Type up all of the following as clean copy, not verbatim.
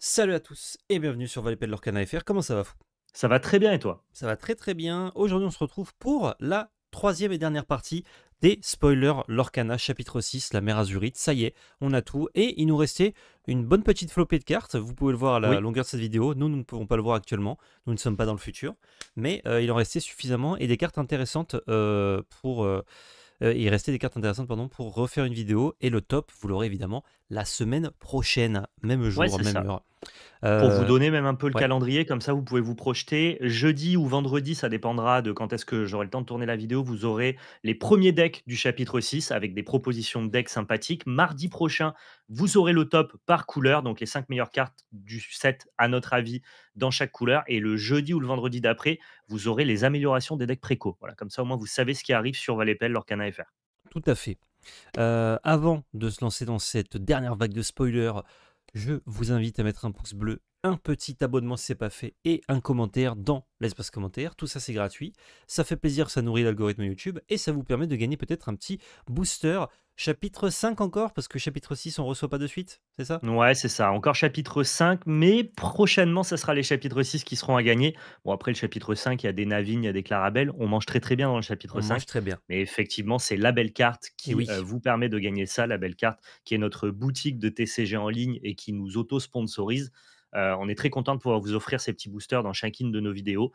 Salut à tous et bienvenue sur Valépé de l'Orcana FR. Comment ça va, fou? Ça va très bien et toi? Ça va très très bien. Aujourd'hui, on se retrouve pour la troisième et dernière partie des spoilers Lorcana chapitre 6, la mer Azurite. Ça y est, on a tout. Et il nous restait une bonne petite flopée de cartes. Vous pouvez le voir à la Oui, longueur de cette vidéo. Nous ne pouvons pas le voir actuellement. Nous ne sommes pas dans le futur. Mais il en restait suffisamment et des cartes intéressantes il restait des cartes intéressantes pour refaire une vidéo. Et le top, vous l'aurez évidemment la semaine prochaine. Même ouais, jour, c'est même ça. heure. Pour vous Euh, donner même un peu le ouais. calendrier, comme ça vous pouvez vous projeter. Jeudi ou vendredi, ça dépendra de quand est-ce que j'aurai le temps de tourner la vidéo. Vous aurez les premiers decks du chapitre 6 avec des propositions de decks sympathiques. Mardi prochain, vous aurez le top par couleur, donc les 5 meilleures cartes du set à notre avis dans chaque couleur. Et le jeudi ou le vendredi d'après, vous aurez les améliorations des decks préco. Voilà, comme ça au moins vous savez ce qui arrive sur Valépel, Lorcana FR. Tout à fait. Avant de se lancer dans cette dernière vague de spoilers, je vous invite à mettre un pouce bleu, un petit abonnement si ce n'est pas fait et un commentaire dans l'espace commentaire. Tout ça, c'est gratuit. Ça fait plaisir, ça nourrit l'algorithme YouTube et ça vous permet de gagner peut-être un petit booster. Chapitre 5 encore, parce que chapitre 6, on reçoit pas de suite, c'est ça? Ouais, c'est ça. Encore chapitre 5, mais prochainement, ça sera les chapitres 6 qui seront à gagner. Bon, après, le chapitre 5, il y a des Navignes, il y a des Clarabelle. On mange très très bien dans le chapitre On mange 5. très bien. Mais effectivement, c'est la belle carte Et qui oui, vous permet de gagner ça, la belle carte, qui est notre boutique de TCG en ligne et qui nous auto-sponsorise. On est très content de pouvoir vous offrir ces petits boosters dans chacune de nos vidéos.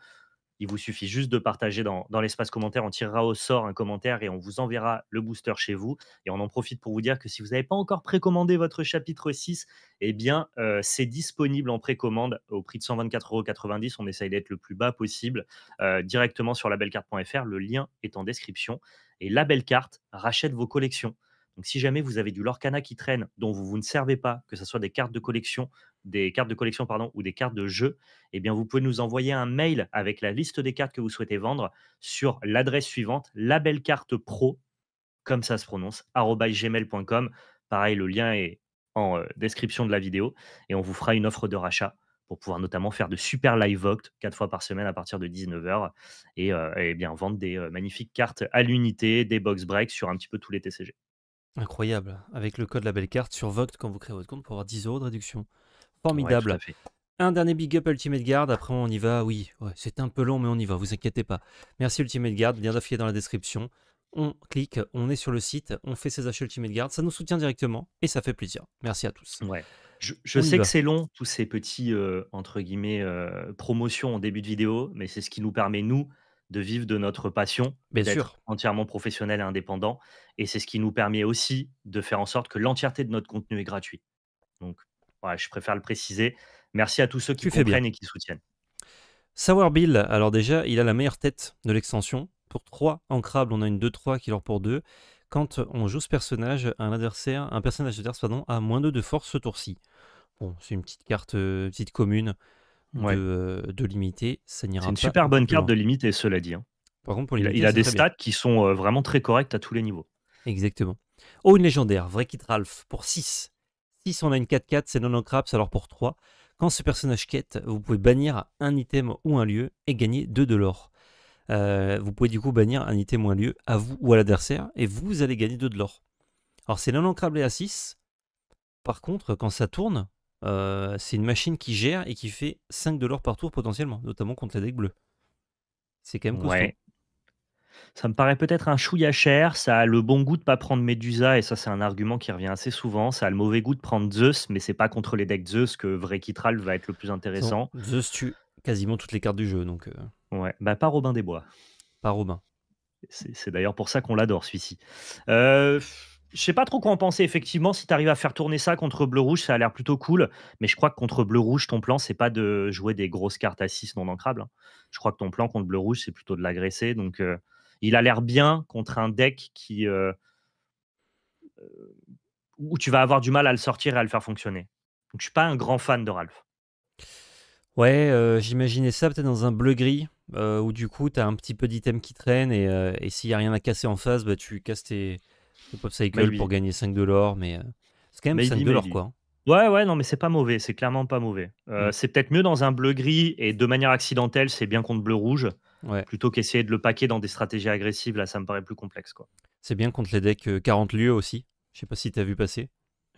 Il vous suffit juste de partager dans l'espace commentaire. On tirera au sort un commentaire et on vous enverra le booster chez vous. Et on en profite pour vous dire que si vous n'avez pas encore précommandé votre chapitre 6, eh bien, c'est disponible en précommande au prix de 124,90 €. On essaye d'être le plus bas possible directement sur labellecarte.fr. Le lien est en description. Et la belle carte rachète vos collections. Donc, si jamais vous avez du Lorcana qui traîne, dont vous ne servez pas, que ce soit des cartes de collection pardon, ou des cartes de jeu, eh bien, vous pouvez nous envoyer un mail avec la liste des cartes que vous souhaitez vendre sur l'adresse suivante, labellecarte.pro, comme ça se prononce, @gmail.com. Pareil, le lien est en description de la vidéo et on vous fera une offre de rachat pour pouvoir notamment faire de super live vote 4 fois par semaine à partir de 19 h et bien vendre des magnifiques cartes à l'unité, des box breaks sur un petit peu tous les TCG. incroyable. Avec le code Label Carte sur Vogt quand vous créez votre compte pour avoir 10 € de réduction. Ouais, tout Formidable. à fait. Un dernier big up à Ultimate Guard, après on y va, oui, ouais, c'est un peu long mais on y va, vous inquiétez pas. Merci Ultimate Guard, lien d'affilié dans la description. On clique, on est sur le site, on fait ses achats Ultimate Guard, ça nous soutient directement et ça fait plaisir. Merci à tous. Ouais. Je On y sais que va, c'est long, tous ces petits, entre guillemets, «promotions» en début de vidéo, mais c'est ce qui nous permet, nous, de vivre de notre passion, bien d'être sûr. entièrement professionnel et indépendant et c'est ce qui nous permet aussi de faire en sorte que l'entièreté de notre contenu est gratuit. Donc voilà, je préfère le préciser. Merci à tous ceux qui Tu fais bien. comprennent et qui soutiennent. Sour Bill, alors déjà, il a la meilleure tête de l'extension. Pour 3 ancrables, on a une 2-3 qui leur pour 2. Quand on joue ce personnage, un personnage adverse a -2 de force ce tour-ci. Bon, c'est une petite carte, petite commune Ouais, de limité, ça c'est n'ira une pas super beaucoup bonne plus carte loin. de limite cela dit, hein. Par contre, pour Il a il limiter, a c'est des très bien. stats qui sont, vraiment très correctes à tous les niveaux. Exactement. Oh, une légendaire, Wreck-It Ralph, pour 6. 6, on a une 4-4, c'est non craps, alors pour 3. Quand ce personnage quête, vous pouvez bannir un item ou un lieu et gagner 2 de l'or. Vous pouvez du coup bannir un item ou un lieu à vous ou à l'adversaire, et vous allez gagner 2 de l'or. Alors c'est non ancrable et à 6. Par contre, quand ça tourne, c'est une machine qui gère et qui fait 5 de l'or par tour potentiellement, notamment contre les decks bleus. C'est quand même costaud. Ouais. Ça me paraît peut-être un chouïa cher. Ça a le bon goût de pas prendre Medusa et ça, c'est un argument qui revient assez souvent. Ça a le mauvais goût de prendre Zeus, mais c'est pas contre les decks Zeus que vrai Kitral va être le plus Bon, intéressant. Zeus tue quasiment toutes les cartes du jeu, donc Ouais, bah, pas Robin des Bois. pas Robin. C'est d'ailleurs pour ça qu'on l'adore celui-ci. Heu, je sais pas trop quoi en penser effectivement. Si tu arrives à faire tourner ça contre bleu-rouge, ça a l'air plutôt cool, mais je crois que contre bleu-rouge, ton plan, c'est pas de jouer des grosses cartes à 6 non ancrables, hein. Je crois que ton plan contre bleu-rouge, c'est plutôt de l'agresser donc il a l'air bien contre un deck où tu vas avoir du mal à le sortir et à le faire fonctionner. Donc je suis pas un grand fan de Ralph. Ouais, j'imaginais ça peut-être dans un bleu-gris, où du coup, tu as un petit peu d'items qui traînent et s'il y a rien à casser en face, bah, tu casses tes pop cycles pour Maybe, gagner 5 de l'or, mais c'est quand même 5 de l'or, maybe. quoi, hein. Ouais, ouais, non, mais c'est pas mauvais, c'est clairement pas mauvais. Mmh. C'est peut-être mieux dans un bleu-gris et de manière accidentelle, c'est bien contre bleu-rouge, Ouais, plutôt qu'essayer de le paquer dans des stratégies agressives, là, ça me paraît plus complexe, quoi. c'est bien contre les decks, 40 lieux aussi. Je sais pas si tu as vu passer?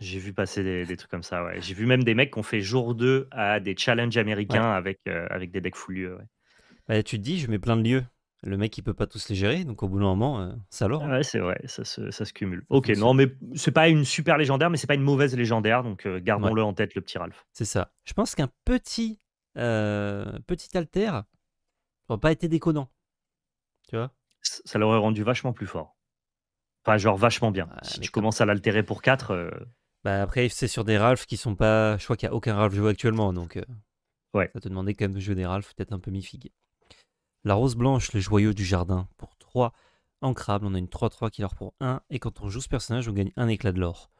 J'ai vu passer des trucs comme ça, ouais. J'ai vu même des mecs qui ont fait jour 2 à des challenges Ouais. américains avec des decks full lieu, ouais. Bah, tu te dis, je mets plein de lieux. Le mec, il peut pas tous les gérer, donc au bout d'un moment, ça l'or, hein. Ouais, c'est vrai, ça se cumule. Ça OK, non, fonctionne. mais c'est pas une super légendaire, mais c'est pas une mauvaise légendaire, donc Ouais, gardons-le en tête, le petit Ralph. c'est ça. Je pense qu'un petit alter aurait pas été déconnant, tu vois? Ça l'aurait rendu vachement plus fort. Enfin, genre vachement bien. Ah, Si mais tu comme commences à l'altérer pour 4, bah, après, c'est sur des Ralph qui sont pas je crois qu'il y a aucun Ralph joué actuellement, donc ouais. ça te demandait quand même de jouer des Ralph peut-être un peu mi-figue. La rose blanche, le joyau du jardin, pour 3 ancrables, on a une 3/3 qui leur pour 1, et quand on joue ce personnage, on gagne un éclat de l'or.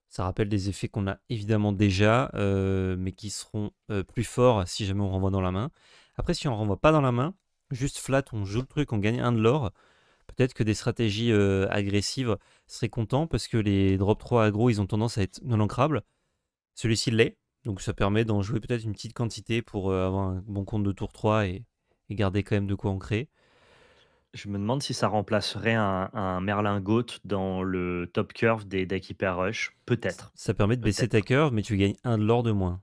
Ça rappelle des effets qu'on a évidemment déjà, mais qui seront plus forts si jamais on renvoie dans la main. Après, si on renvoie pas dans la main, juste flat, on joue le truc, on gagne un de l'or. Peut-être que des stratégies agressives seraient contents parce que les drop 3 aggro, ils ont tendance à être non ancrables. Celui-ci l'est, donc ça permet d'en jouer peut-être une petite quantité pour avoir un bon compte de tour 3 et garder quand même de quoi ancrer. Je me demande si ça remplacerait un Merlin Goat dans le top curve des decks Hyper Rush. Peut-être, Ça permet de baisser ta peut-être. curve, mais tu gagnes un de l'or de moins.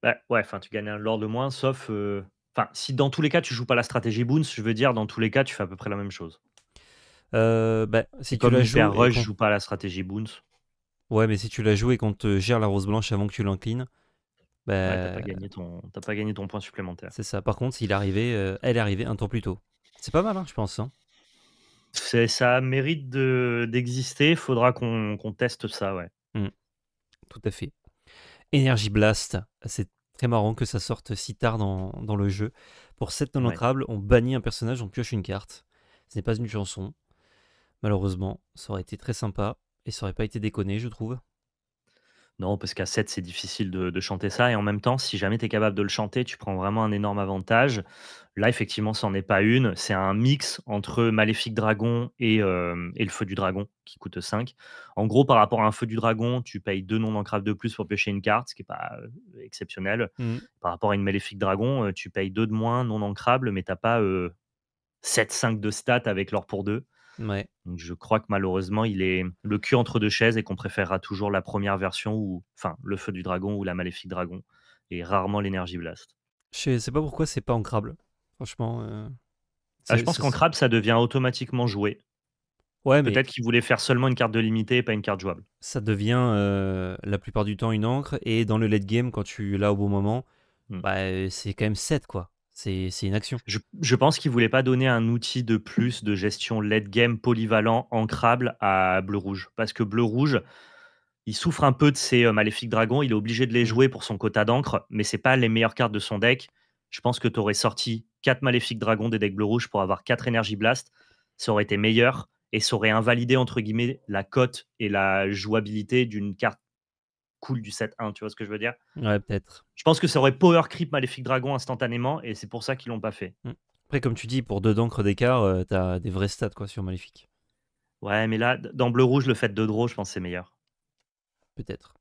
Bah, ouais, enfin, tu gagnes un lore de moins, sauf, enfin, si dans tous les cas, tu joues pas la stratégie Boons, je veux dire, dans tous les cas, tu fais à peu près la même chose. Bah, Et si tu comme la Hyper joues et Rush qu'on joue pas la stratégie Boons, ouais, mais si tu la joues et qu'on te gère la rose blanche avant que tu l'inclines, ouais, bah, tu pas gagné ton point supplémentaire. c'est ça. Par contre, elle est arrivée un tour plus tôt. C'est pas mal, hein, je pense, hein. Ça mérite d'exister, faudra qu'on teste ça, ouais. Mm, tout à fait. Energy Blast, c'est très marrant que ça sorte si tard dans le jeu. Pour 7 non Ouais. ancrables, on bannit un personnage, on pioche une carte. Ce n'est pas une chanson, malheureusement. Ça aurait été très sympa et ça aurait pas été déconné, je trouve. Non, parce qu'à 7 c'est difficile de chanter ça et en même temps, si jamais tu es capable de le chanter, tu prends vraiment un énorme avantage. Là, effectivement, c'en est pas une, c'est un mix entre Maléfique Dragon et le Feu du Dragon qui coûte 5. En gros, par rapport à un Feu du Dragon, tu payes 2 non ancrables de plus pour piocher une carte, ce qui est pas, exceptionnel. Mm, Par rapport à une Maléfique Dragon, tu payes 2 de moins non ancrables, mais tu as pas, 7-5 de stats avec l'or pour 2. ouais. Donc je crois que malheureusement, il est le cul entre 2 chaises et qu'on préférera toujours la première version ou enfin, le Feu du Dragon ou la Maléfique Dragon et rarement l'Energy Blast. Je sais pas pourquoi c'est pas ancrable. Franchement, Ah, je pense qu'en crabe, ça devient automatiquement joué. ouais, mais Peut-être qu'ils voulaient faire seulement une carte de limité et pas une carte jouable. ça devient la plupart du temps une encre, et dans le late game, quand tu l'as au bon moment, Mmh. bah, c'est quand même 7 quoi. C'est une action. Je pense qu'ils voulaient pas donner un outil de plus de gestion late game polyvalent ancrable à bleu-rouge. Parce que bleu-rouge, il souffre un peu de ses, maléfiques dragons, il est obligé de les Mmh. jouer pour son quota d'encre, mais c'est pas les meilleures cartes de son deck. Je pense que tu aurais sorti 4 maléfiques dragons des decks bleu-rouge pour avoir 4 Energy Blast, ça aurait été meilleur et ça aurait «invalidé» entre guillemets la cote et la jouabilité d'une carte cool du set 1, tu vois ce que je veux dire? Ouais, peut-être. Je pense que ça aurait power creep maléfique dragon instantanément et c'est pour ça qu'ils l'ont pas fait. Mmh. Après, comme tu dis, pour 2 d'encre d'écart, tu des vrais stats quoi sur Maléfique. Ouais, mais là, dans bleu-rouge, le fait de draw, je pense que c'est meilleur. Peut-être.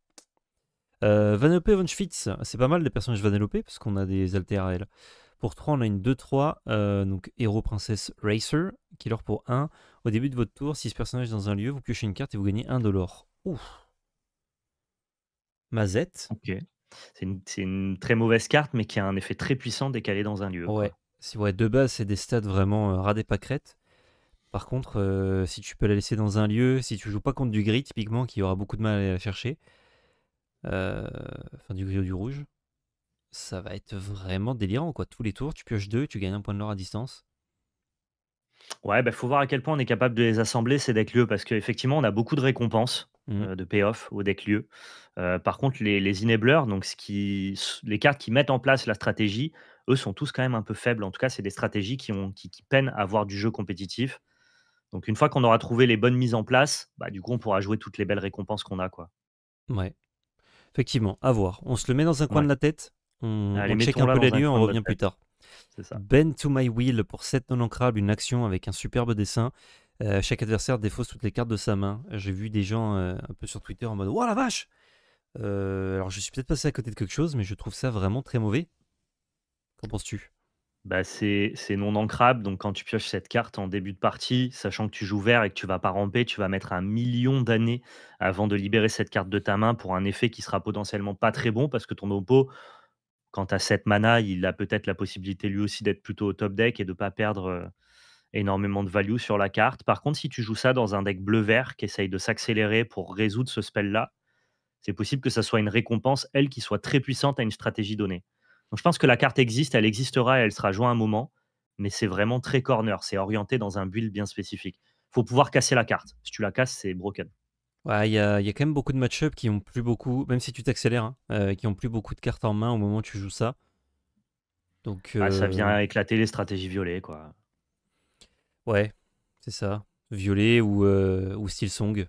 Vanellope von Schwitz, c'est pas mal les personnages Vanellope parce qu'on a des alters à elle. Pour 3, on a une 2/3, donc héros princesse Racer, qui leur pour 1. Au début de votre tour, si ce personnage est dans un lieu, vous piochez une carte et vous gagnez 1 de l'or. Ouf. Mazette. OK. C'est une très mauvaise carte, mais qui a un effet très puissant dès qu'elle est dans un lieu, Ouais. quoi. Ouais, de base, c'est des stats vraiment ras des pâquerettes. Par contre, si tu peux la laisser dans un lieu, si tu joues pas contre du gris, typiquement, qui aura beaucoup de mal à aller la chercher, enfin du gris ou du rouge, ça va être vraiment délirant, quoi. Tous les tours, tu pioches 2, tu gagnes un point de l'or à distance. Ouais, bah, faut voir à quel point on est capable de les assembler ces decks lieux parce qu'effectivement, on a beaucoup de récompenses, Mmh. de payoff aux decks lieux. Par contre, les enablers, donc les cartes qui mettent en place la stratégie, eux, sont tous quand même un peu faibles. En tout cas, c'est des stratégies qui peinent à avoir du jeu compétitif. Donc une fois qu'on aura trouvé les bonnes mises en place, bah, du coup, on pourra jouer toutes les belles récompenses qu'on a, quoi. Ouais, effectivement, à voir. On se le met dans un coin Ouais. de la tête, on Allez, check un mettons-la peu les dans un lieux, on coin de notre revient plus tête. tard. C'est ça. Bend to my wheel pour 7 non ancrables, une action avec un superbe dessin. Chaque adversaire défausse toutes les cartes de sa main. J'ai vu des gens un peu sur Twitter en mode «Ouah la vache!» Alors je suis peut-être passé à côté de quelque chose, mais je trouve ça vraiment très mauvais. Qu'en penses-tu? Bah, c'est non ancrable, donc quand tu pioches cette carte en début de partie, sachant que tu joues vert et que tu vas pas ramper, tu vas mettre 1 million d'années avant de libérer cette carte de ta main pour un effet qui sera potentiellement pas très bon parce que ton oppo, quand tu as 7 mana, il a peut-être la possibilité lui aussi d'être plutôt au top deck et de pas perdre, énormément de value sur la carte. Par contre, si tu joues ça dans un deck bleu-vert qui essaye de s'accélérer pour résoudre ce spell-là, c'est possible que ça soit une récompense, elle, qui soit très puissante à une stratégie donnée. Donc je pense que la carte existe, elle existera et elle sera jouée à un moment, mais c'est vraiment très corner, c'est orienté dans un build bien spécifique. Faut pouvoir casser la carte. Si tu la casses, c'est broken. Ouais, il y a quand même beaucoup de match-up qui ont plus beaucoup, même si tu t'accélères, hein, qui ont plus beaucoup de cartes en main au moment où tu joues ça. Donc, Bah, ça vient éclater les stratégies violées, quoi. ouais, c'est ça. Violet ou Steel Song.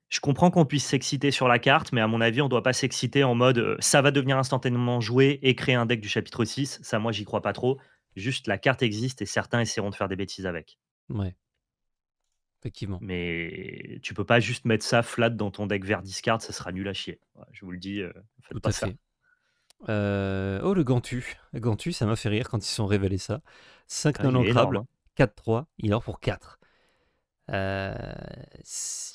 Je comprends qu'on puisse s'exciter sur la carte, mais à mon avis, on doit pas s'exciter en mode ça va devenir instantanément joué et créer un deck du chapitre 6. Ça, moi, j'y crois pas trop. Juste, la carte existe et certains essaieront de faire des bêtises avec. Ouais, effectivement. Mais tu peux pas juste mettre ça flat dans ton deck vert discard, ça sera nul à chier. Ouais, je vous le dis, faites Tout pas à ça. fait. Oh, le Gantu. Le Gantu, ça m'a fait rire quand ils sont révélés ça. 5 Ah, non il est énorme, ancrables, hein. 4-3, il or pour 4.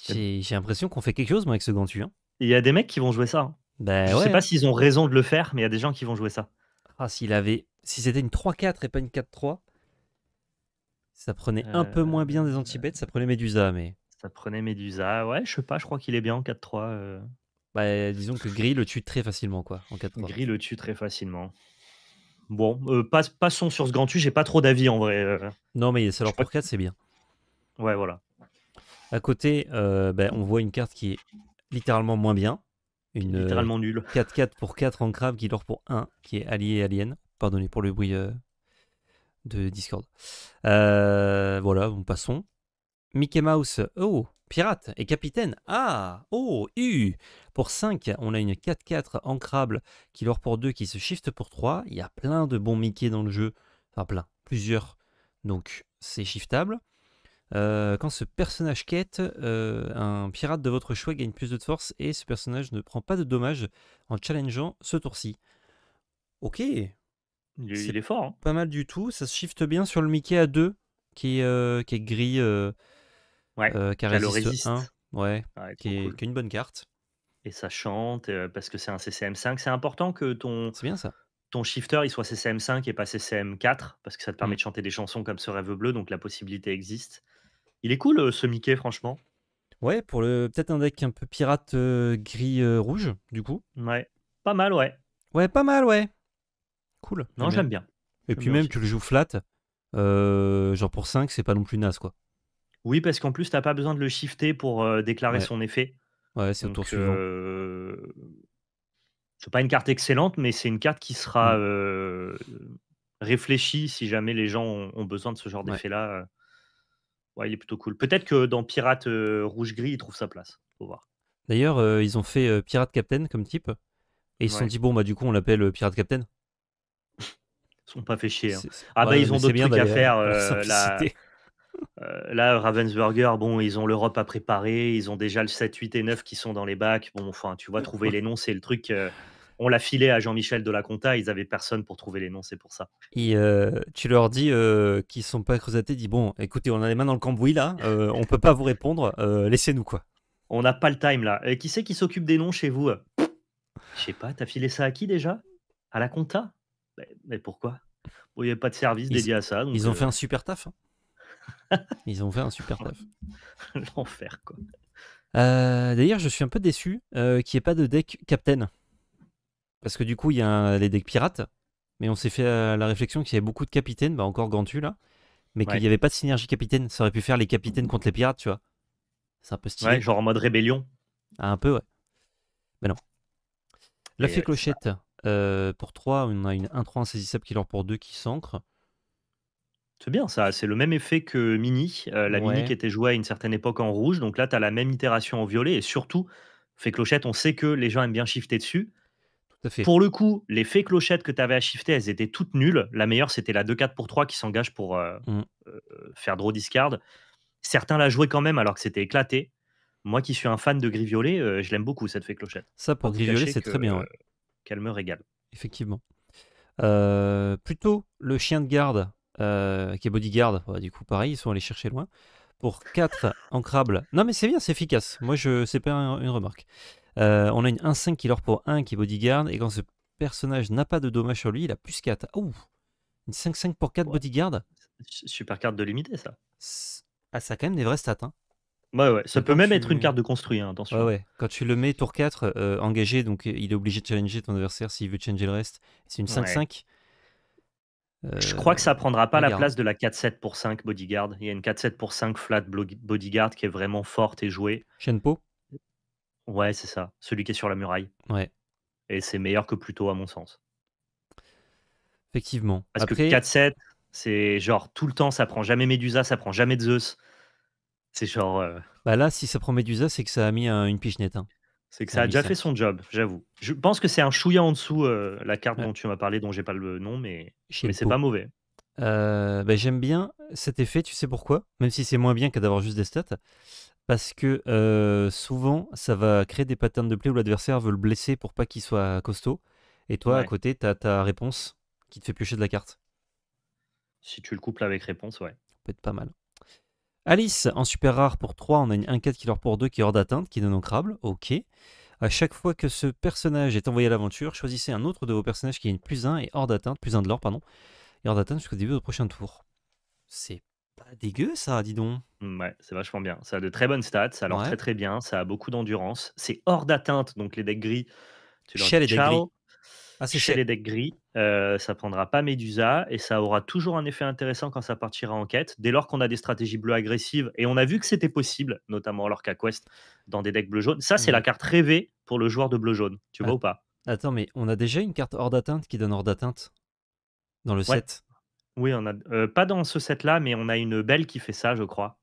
J'ai l'impression qu'on fait quelque chose, moi, avec ce Gantu, hein. Il y a des mecs qui vont jouer ça, hein. Ben Je sais ouais, pas hein. s'ils ont raison de le faire, mais il y a des gens qui vont jouer ça. Ah, si c'était une 3-4 et pas une 4-3, ça prenait un peu moins bien des Heu, anti-bêtes, ça prenait Medusa, mais Ça prenait Medusa. Ouais, je sais pas, je crois qu'il est bien en 4-3, bah, disons que Gris le tue très facilement, quoi, en 4-3. Gris le tue très facilement. Bon, passons sur ce Grand-Tu, j'ai pas trop d'avis en vrai, Non, mais c'est je alors sais pas pour 4, c'est bien. ouais, voilà. À côté, on voit une carte qui est littéralement moins bien. Qui est Une littéralement nul. 4-4 pour 4 en crabe qui dort pour 1, qui est allié alien. Pardonnez pour le bruit de Discord. Voilà, bon, passons. Mickey Mouse, oh, pirate et capitaine. Ah, oh, Pour 5, on a une 4-4 ancrable qui dort pour 2, qui se shift pour 3. Il y a plein de bons Mickey dans le jeu. Enfin, plein, plusieurs. Donc, c'est shiftable. Quand ce personnage quête, un pirate de votre choix gagne plus de force et ce personnage ne prend pas de dommages en challengeant ce tour-ci. Ok, c'est Il est fort, hein. pas mal du tout. Ça se shift bien sur le Mickey à 2 qui est gris, Ouais, qui a qui a le résiste 1. résiste. Ouais, Ouais, qui trop est, cool. qui est une bonne carte. Et ça chante, parce que c'est un CCM5. C'est important que C'est bien ça. ton shifter, il soit CCM5 et pas CCM4 parce que ça te Mm. permet de chanter des chansons comme ce Rêve bleu, donc la possibilité existe. Il est cool, ce Mickey, franchement. Ouais, pour le peut-être un deck un peu pirate gris rouge, du coup. Ouais, pas mal, ouais. Ouais, pas mal, ouais. Cool, Non, j'aime bien. j'aime bien. Et J'aime puis bien même, aussi. tu le joues flat. Genre pour 5, c'est pas non plus naze, quoi. Oui, parce qu'en plus, tu as pas besoin de le shifter pour, déclarer Ouais, son effet. ouais, c'est au tour Donc, suivant. c'est pas une carte excellente, mais c'est une carte qui Mm. sera, réfléchie si jamais les gens ont besoin de ce genre Ouais. d'effet-là, ouais, il est plutôt cool. Peut-être que dans Pirate, rouge-gris, il trouve sa place. Faut voir. D'ailleurs, ils ont fait Pirate Captain comme type. Et ils se sont Ouais, dit, bon, bah, du coup, on l'appelle Pirate Captain. ils sont pas fait chier, hein. Ah bah, Ouais, ils mais ont c'est d'autres bien trucs à d'ailleurs, faire, leur simplicité. là, Ravensburger, bon, ils ont l'Europe à préparer, ils ont déjà le 7, 8 et 9 qui sont dans les bacs. Bon, enfin, tu vois, trouver les noms, c'est le truc, on l'a filé à Jean-Michel Delaconta, ils avaient personne pour trouver les noms, c'est pour ça. Et tu leur dis qu'ils sont pas creusatés, dis, bon, écoutez, on a les mains dans le cambouis là, on peut pas vous répondre, laissez-nous quoi. On n'a pas le time là. Qui c'est qui s'occupe des noms chez vous? Je sais pas, tu filé ça à qui déjà? À la compta? Mais pourquoi? Bon, il y a pas de service Ils, dédié à ça, donc ils ont fait un super taf, hein. Ils ont fait un super taf. l'enfer, quoi. D'ailleurs, je suis un peu déçu qu'il n'y ait pas de deck Captain. Parce que du coup, il y a les decks pirates. Mais on s'est fait la réflexion qu'il y avait beaucoup de capitaines, bah encore Gantu là. Mais qu'il Ouais. n'y avait pas de synergie capitaine. Ça aurait pu faire les capitaines contre les pirates, tu vois. C'est un peu Ouais, stylé. genre en mode rébellion Ah, un peu, ouais. Mais non. La et fée ça clochette, pour 3, on a une 1-3 insaisissable qui leur pour 2 qui s'ancre. c'est bien ça, c'est le même effet que Mini. La Mini qui Ouais, était jouée à une certaine époque en rouge, donc là, tu as la même itération en violet et surtout, fée clochette, on sait que les gens aiment bien shifter dessus. tout à fait. Pour le coup, les fées clochettes que tu avais à shifter, elles étaient toutes nulles. La meilleure, c'était la 2-4 pour 3 qui s'engage pour, Mm. faire draw discard. Certains la jouaient quand même alors que c'était éclaté. Moi qui suis un fan de gris violet, je l'aime beaucoup cette fée clochette. Ça, Pas pour vous gris-violet, cacher c'est très bien, ouais. qu'elle me régale. Effectivement. Plutôt le chien de garde qui est bodyguard. Ouais, du coup, pareil, ils sont allés chercher loin. Pour 4 ancrables. Non, mais c'est bien, c'est efficace. Moi, c'est pas une remarque. On a une 1-5 qui leur pour 1 qui est bodyguard. Et quand ce personnage n'a pas de dommage sur lui, il a plus 4. Ouh, une 5-5 pour 4 Ouais, bodyguard. super carte de limité, ça. Ah, ça a quand même des vraies stats. Hein. Ouais, ça Donc, peut quand même être une tu... carte de construit, hein, Ouais, attention. ouais. Quand tu le mets tour 4, engagé, donc il est obligé de challenger ton adversaire s'il veut changer le reste. C'est une Ouais. 5-5. Je crois que ça prendra pas la Bagarre. place de la 4-7 pour 5 bodyguard. Il y a une 4-7 pour 5 flat bodyguard qui est vraiment forte et jouée. Shenpo. Ouais, c'est ça. Celui qui est sur la muraille. Ouais, Et c'est meilleur que Pluto, à mon sens. effectivement. Parce que Après, 4-7, c'est genre tout le temps, ça prend jamais Médusa, ça prend jamais Zeus. C'est genre. bah là, si ça prend Medusa, c'est que ça a mis une pichenette. Hein. C'est que Ça ça a a mis déjà fait 5. son job, j'avoue. Je pense que c'est un chouïa en dessous, la carte Ouais, dont tu m'as parlé, dont j'ai pas le nom, mais c'est Shenpo. pas mauvais. Bah, j'aime bien cet effet, tu sais pourquoi? Même si c'est moins bien que d'avoir juste des stats. Parce que souvent, ça va créer des patterns de play où l'adversaire veut le blesser pour pas qu'il soit costaud. Et toi, à Ouais. côté, t'as ta réponse qui te fait piocher de la carte. Si tu le couples avec réponse, ouais. Ça peut être pas mal. Alice, en super rare pour 3, on a une 1-4 qui leur pour 2 qui est hors d'atteinte, qui est non ancrable. Ok. À chaque fois que ce personnage est envoyé à l'aventure, choisissez un autre de vos personnages qui est une +1 et hors d'atteinte, +1 de l'or, pardon, et hors d'atteinte jusqu'au début du prochain tour. C'est pas dégueu ça, dis donc. Ouais, c'est vachement bien. Ça a de très bonnes stats, ça a l'air Ouais. très, très bien, ça a beaucoup d'endurance. C'est hors d'atteinte, donc les decks gris, tu leur dis Shell et deck gris. ciao. Ah, c'est Chez Shell. les decks gris, ça prendra pas Médusa et ça aura toujours un effet intéressant quand ça partira en quête, dès lors qu'on a des stratégies bleues agressives et on a vu que c'était possible, notamment à l'Orca Quest, dans des decks bleu-jaune. Ça, c'est la Mais carte rêvée pour le joueur de bleu-jaune. Tu vois at- ou pas? attends, mais on a déjà une carte hors d'atteinte qui donne hors d'atteinte dans le Ouais, set. oui, on a pas dans ce set-là, mais on a une belle qui fait ça, je crois.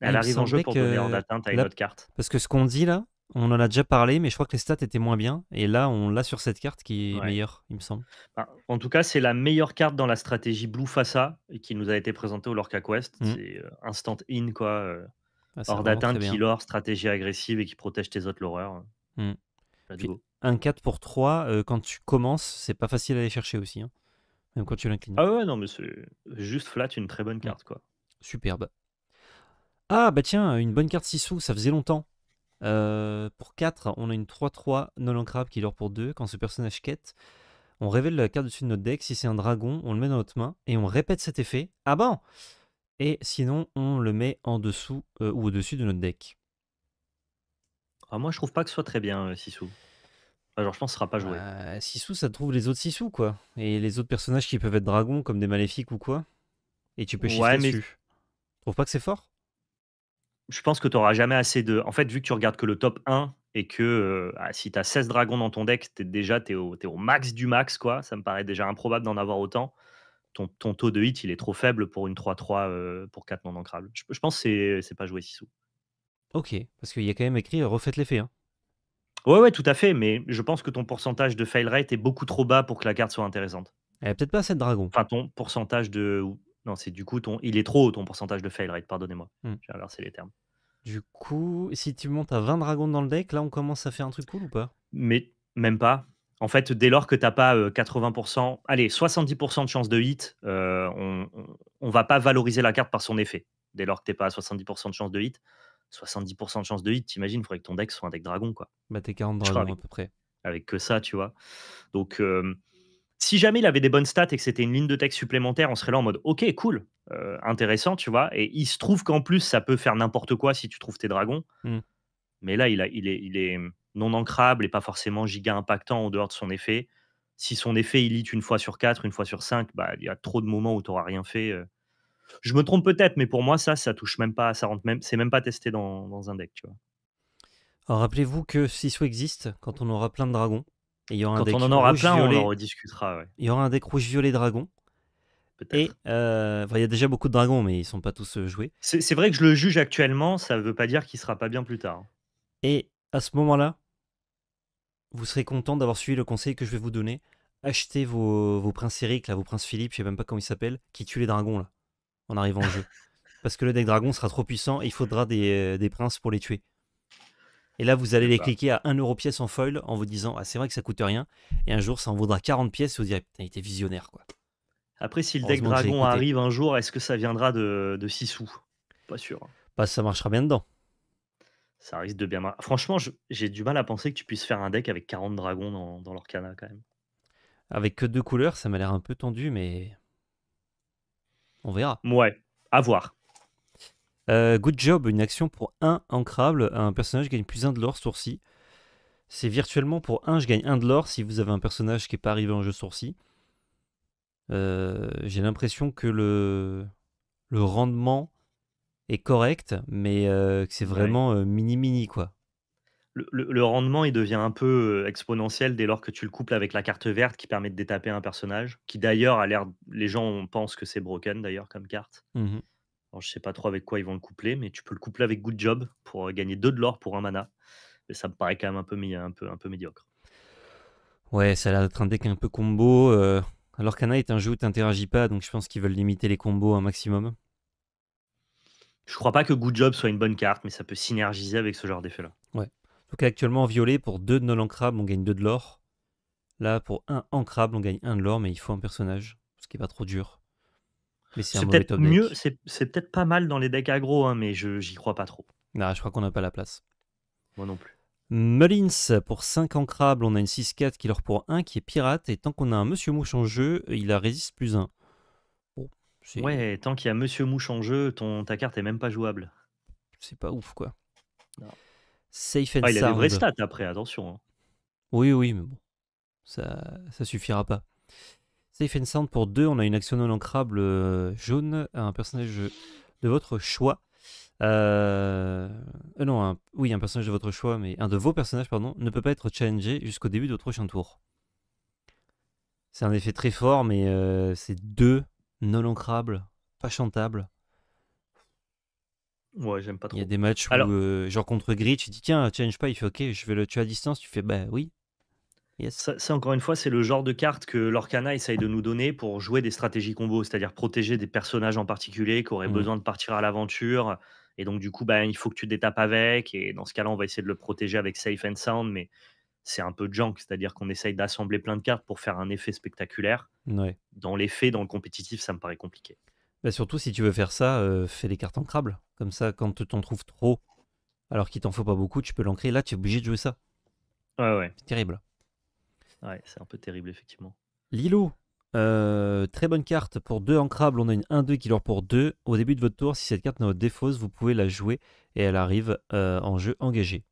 Ah, il Elle me arrive en jeu semblait pour donner hors que d'atteinte à une là, autre carte. parce que ce qu'on dit là, on en a déjà parlé, mais je crois que les stats étaient moins bien. Et là, on l'a sur cette carte qui est Ouais. meilleure, il me semble. Bah, en tout cas, c'est la meilleure carte dans la stratégie Blue Fassa et qui nous a été présentée au Lorca Quest. Hmm. C'est instant in, quoi. Ah, c'est Hors vraiment très d'atteinte, bien. killer, stratégie agressive et qui protège tes autres l'horreur. Hmm. Let's Puis go. un 4 pour 3, quand tu commences, c'est pas facile à aller chercher aussi. Hein. Même quand tu l'inclines. Ah ouais, non, mais c'est juste flat, une très bonne Hmm. carte, quoi. Superbe. Ah, bah tiens, une bonne carte 6 sous, ça faisait longtemps. Pour 4, on a une 3-3 Nolan Crab qui leur pour 2. Quand ce personnage quête, on révèle la carte dessus de notre deck. Si c'est un dragon, on le met dans notre main et on répète cet effet. Ah bon. Et sinon, on le met en dessous ou au-dessus de notre deck. Ah, moi, je trouve pas que ce soit très bien, Sissou. Enfin, genre, je pense que ce sera pas joué. Bah, 6 sous, ça trouve les autres 6 sous, quoi. Et les autres personnages qui peuvent être dragons, comme des maléfiques ou quoi. Et tu peux shifter Ouais, mais dessus. Tu trouves pas que c'est fort? je pense que tu auras jamais assez de. En fait, vu que tu regardes que le top 1 et que si tu as 16 dragons dans ton deck, t'es au max du max, quoi. Ça me paraît déjà improbable d'en avoir autant. Ton taux de hit, il est trop faible pour une 3-3 pour 4 non ancrables. Je pense que c'est pas joué, Sissou. Ok, parce qu'il y a quand même écrit refaites l'effet. Hein. Ouais, ouais, tout à fait, mais je pense que ton pourcentage de fail rate est beaucoup trop bas pour que la carte soit intéressante. Elle a peut-être pas assez de dragons. Enfin, ton pourcentage de non, c'est du coup il est trop haut ton pourcentage de fail rate, pardonnez-moi. Hmm. J'ai inversé les termes. Du coup, si tu montes à 20 dragons dans le deck, là on commence à faire un truc cool ou pas? Mais même pas. En fait, dès lors que tu as pas, 80 allez, 70 de chance de hit, on va pas valoriser la carte par son effet. Dès lors que tu pas à 70 de chance de hit, 70 de chance de hit, tu imagines, il faudrait que ton deck soit un deck dragon, quoi. Bah t'es 40 Je crois dragons à peu près. avec que ça, tu vois? Donc, si jamais il avait des bonnes stats et que c'était une ligne de texte supplémentaire, on serait là en mode: «OK, cool, intéressant», tu vois? Et il se trouve qu'en plus, ça peut faire n'importe quoi si tu trouves tes dragons. Hmm. Mais là, il est non ancrable et pas forcément giga impactant en dehors de son effet. Si son effet, il hit une fois sur 4, une fois sur 5, bah, il y a trop de moments où tu auras rien fait, Je me trompe peut-être, mais pour moi, ça touche même pas, ça rentre même c'est même pas testé dans un deck, tu vois? Alors rappelez-vous que Sisu existe quand on aura plein de dragons. Et il y aura un Quand on deck en aura plein, on en rouge-violet. rediscutera, ouais, Il y aura un deck rouge-violet dragon. Et peut-être. enfin, il y a déjà beaucoup de dragons, mais ils sont pas tous joués. C'est vrai que je le juge actuellement, ça veut pas dire qu'il sera pas bien plus tard, hein. Et à ce moment-là, vous serez content d'avoir suivi le conseil que je vais vous donner. Achetez vos princes Eric, là, vos princes Philippe, je sais même pas comment ils s'appellent, qui tuent les dragons là, en arrivant au jeu. Parce que le deck dragon sera trop puissant et il faudra des princes pour les tuer. Et là, vous Je allez sais les pas. cliquer à 1 € pièce en foil en vous disant: «Ah, c'est vrai que ça coûte rien». Et un jour, ça en vaudra 40 pièces et vous direz: «Putain, il était visionnaire, quoi. Après, si le deck Heureusement que j'ai dragon écouté». arrive un jour, est-ce que ça viendra de 6 sous? Pas sûr, hein. Bah, ça marchera bien dedans. Ça risque de bien franchement, j'ai du mal à penser que tu puisses faire un deck avec 40 dragons dans l'Orcana quand même. Avec que 2 couleurs, ça m'a l'air un peu tendu, mais on verra. Ouais, à voir. Good job, une action pour 1 ancrable. Un personnage gagne +1 de l'or ce tour-ci. C'est virtuellement pour 1, je gagne 1 de l'or si vous avez un personnage qui n'est pas arrivé en jeu ce tour-ci. J'ai l'impression que le rendement est correct, mais que c'est Ouais. vraiment mini-mini, quoi. Le rendement, il devient un peu, exponentiel dès lors que tu le couples avec la carte verte qui permet de détaper un personnage, qui d'ailleurs a l'air les gens pensent que c'est broken d'ailleurs comme carte. Mhm. Alors je sais pas trop avec quoi ils vont le coupler, mais tu peux le coupler avec Good Job pour, gagner 2 de l'or pour 1 mana. Et ça me paraît quand même un peu médiocre. Ouais, ça a l'air d'être un deck un peu combo. Alors qu'Ana est un jeu où tu n'interagis pas, donc je pense qu'ils veulent limiter les combos un maximum. Je crois pas que Good Job soit une bonne carte, mais ça peut synergiser avec ce genre d'effet-là. Ouais. Donc actuellement en violet, pour 2 de non ancrable, on gagne 2 de l'or. Là, pour 1 ancrable, on gagne 1 de l'or, mais il faut un personnage, ce qui est pas trop dur. Mais c'est un C'est mauvais peut-être top mieux, deck. c'est peut-être pas mal dans les decks aggro, hein, mais j'y crois pas trop. Nah, je crois qu'on n'a pas la place. Moi non plus. Mullins, pour 5 ancrables, on a une 6/4 qui leur pour 1 qui est pirate. Et tant qu'on a un Monsieur Mouche en jeu, il a résiste +1. Bon, Ouais, tant qu'il y a Monsieur Mouche en jeu, ta carte est même pas jouable. c'est pas ouf, quoi. Non. Safe and Ah, il a des vraies sound. stats après, attention, hein. Oui, oui, mais bon, ça suffira pas. Safe and sound pour 2, on a une action non ancrable jaune à un personnage de votre choix. Non, oui, un personnage de votre choix, mais un de vos personnages, pardon, ne peut pas être challengé jusqu'au début de votre prochain tour. C'est un effet très fort, mais c'est 2 non ancrables, pas chantables. Ouais, j'aime pas Il y a trop. des matchs où, Alors, genre contre Grid, tu dis tiens, challenge pas, il fait ok, je vais le tuer à distance, tu fais bah oui, yes. ça encore une fois, c'est le genre de carte que l'Orcana essaye de nous donner pour jouer des stratégies combo, c'est-à-dire protéger des personnages en particulier qui auraient Mm. besoin de partir à l'aventure. Et donc, du coup, ben, il faut que tu détapes avec. Et dans ce cas-là, on va essayer de le protéger avec Safe and Sound, mais c'est un peu junk, c'est-à-dire qu'on essaye d'assembler plein de cartes pour faire un effet spectaculaire. Ouais. Dans les faits, dans le compétitif, ça me paraît compliqué. Bah surtout si tu veux faire ça, fais des cartes ancrables. Comme ça, quand tu t'en trouves trop, alors qu'il t'en faut pas beaucoup, tu peux l'ancrer. Là, tu es obligé de jouer ça. Ouais, ouais, C'est terrible. ouais, c'est un peu terrible, effectivement. Lilo, très bonne carte. Pour 2 ancrables, on a une 1-2 qui leur pour 2. Au début de votre tour, si cette carte est défausse, vous pouvez la jouer et elle arrive en jeu engagé.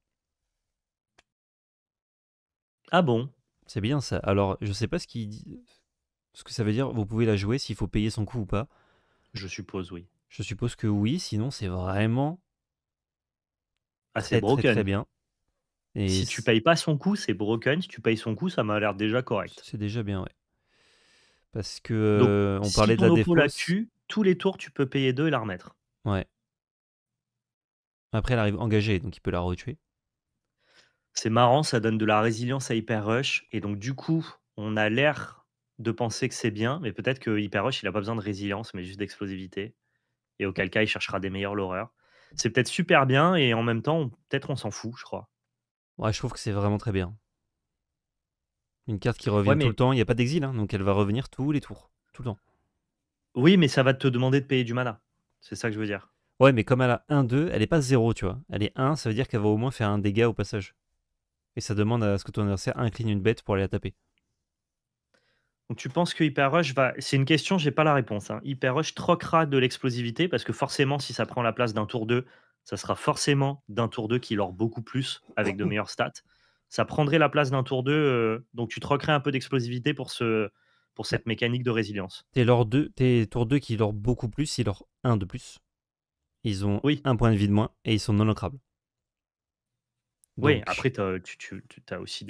Ah bon? C'est bien ça. Alors, je sais pas ce que ça veut dire. Vous pouvez la jouer s'il faut payer son coup ou pas. Je suppose, oui. Je suppose que oui, sinon c'est vraiment Ah, c'est très très très broken. bien. Et Si tu payes pas son coup, c'est broken. Si tu payes son coup, ça m'a l'air déjà correct. c'est déjà bien, ouais. Parce que Donc, on si parlait de la ton oppo la défausse. tue, tous les tours, tu peux payer 2 et la remettre. Ouais. Après, elle arrive engagée, donc il peut la retuer. C'est marrant, ça donne de la résilience à Hyper Rush et donc du coup, on a l'air de penser que c'est bien, mais peut-être que Hyper Rush, il a pas besoin de résilience, mais juste d'explosivité et auquel cas, il cherchera des meilleurs l'horreur. C'est peut-être super bien et en même temps, peut-être on s'en fout, je crois. Ouais, je trouve que c'est vraiment très bien. Une carte qui revient Ouais, tout le mais temps, il n'y a pas d'exil, hein, donc elle va revenir tous les tours. Tout le temps. oui, mais ça va te demander de payer du mana. C'est ça que je veux dire. Ouais, mais comme elle a 1-2, elle est pas 0, tu vois. Elle est 1, ça veut dire qu'elle va au moins faire un dégât au passage. Et ça demande à ce que ton adversaire incline une bête pour aller la taper. Donc tu penses que Hyper Rush va c'est une question, j'ai pas la réponse, hein. Hyper Rush troquera de l'explosivité parce que forcément, si ça prend la place d'un tour 2, ça sera forcément d'un tour 2 qui lord beaucoup plus avec de meilleures stats. Ça prendrait la place d'un tour 2, donc tu troquerais un peu d'explosivité pour Bah, cette mécanique de résilience. tes tour 2 qui leur beaucoup plus, ils leur 1 de plus. Ils ont Oui, un point de vie de moins et ils sont non ancrables. oui, Donc, après tu as aussi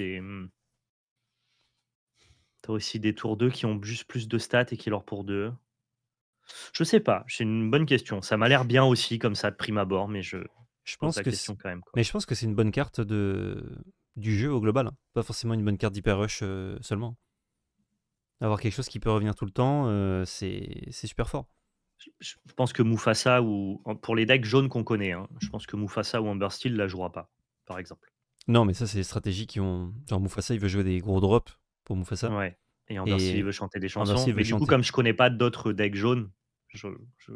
des tours 2 qui ont juste plus de stats et qui leur pour 2. Je sais pas, c'est une bonne question. Ça m'a l'air bien aussi comme ça de prime abord, mais je je pose pense la que question quand même, quoi. mais je pense que c'est une bonne carte du jeu au global, hein. Pas forcément une bonne carte d'Hyper Rush seulement. Avoir quelque chose qui peut revenir tout le temps, c'est super fort. Je pense que Mufasa ou pour les decks jaunes qu'on connaît, hein, je pense que Mufasa ou Amber Steel la jouera pas. par exemple. Non, mais ça, c'est des stratégies qui ont. Genre, Mufasa, il veut jouer des gros drops pour Mufasa. Ouais, et Ambersteel, il Et veut chanter des chansons. Inversé, il veut Mais du coup, chanter. comme je connais pas d'autres decks jaunes, je je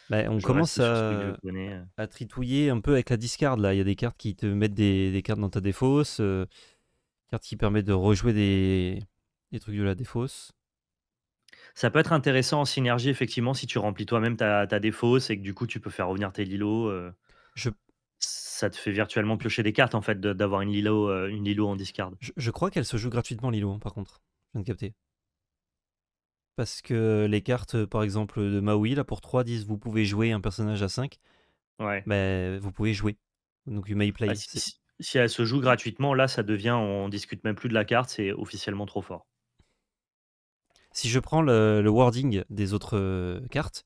Bah, on je commence reste sur celui que je connais, à tritouiller un peu avec la discard là. Il y a des cartes qui te mettent des cartes dans ta défausse, cartes qui permettent de rejouer des trucs de la défausse. Ça peut être intéressant en synergie, effectivement, si tu remplis toi-même ta défausse et que du coup, tu peux faire revenir tes Lilos, Je, ça te fait virtuellement piocher des cartes, en fait, d'avoir une Lilo en discard. je crois qu'elle se joue gratuitement, Lilo, par contre. Je viens de capter. Parce que les cartes, par exemple, de Maui, là, pour 3 disent vous pouvez jouer un personnage à 5. Ouais. Ben, vous pouvez jouer. Donc, you may Bah, play. si elle se joue gratuitement, là, ça devient on discute même plus de la carte, c'est officiellement trop fort. Si je prends le wording des autres cartes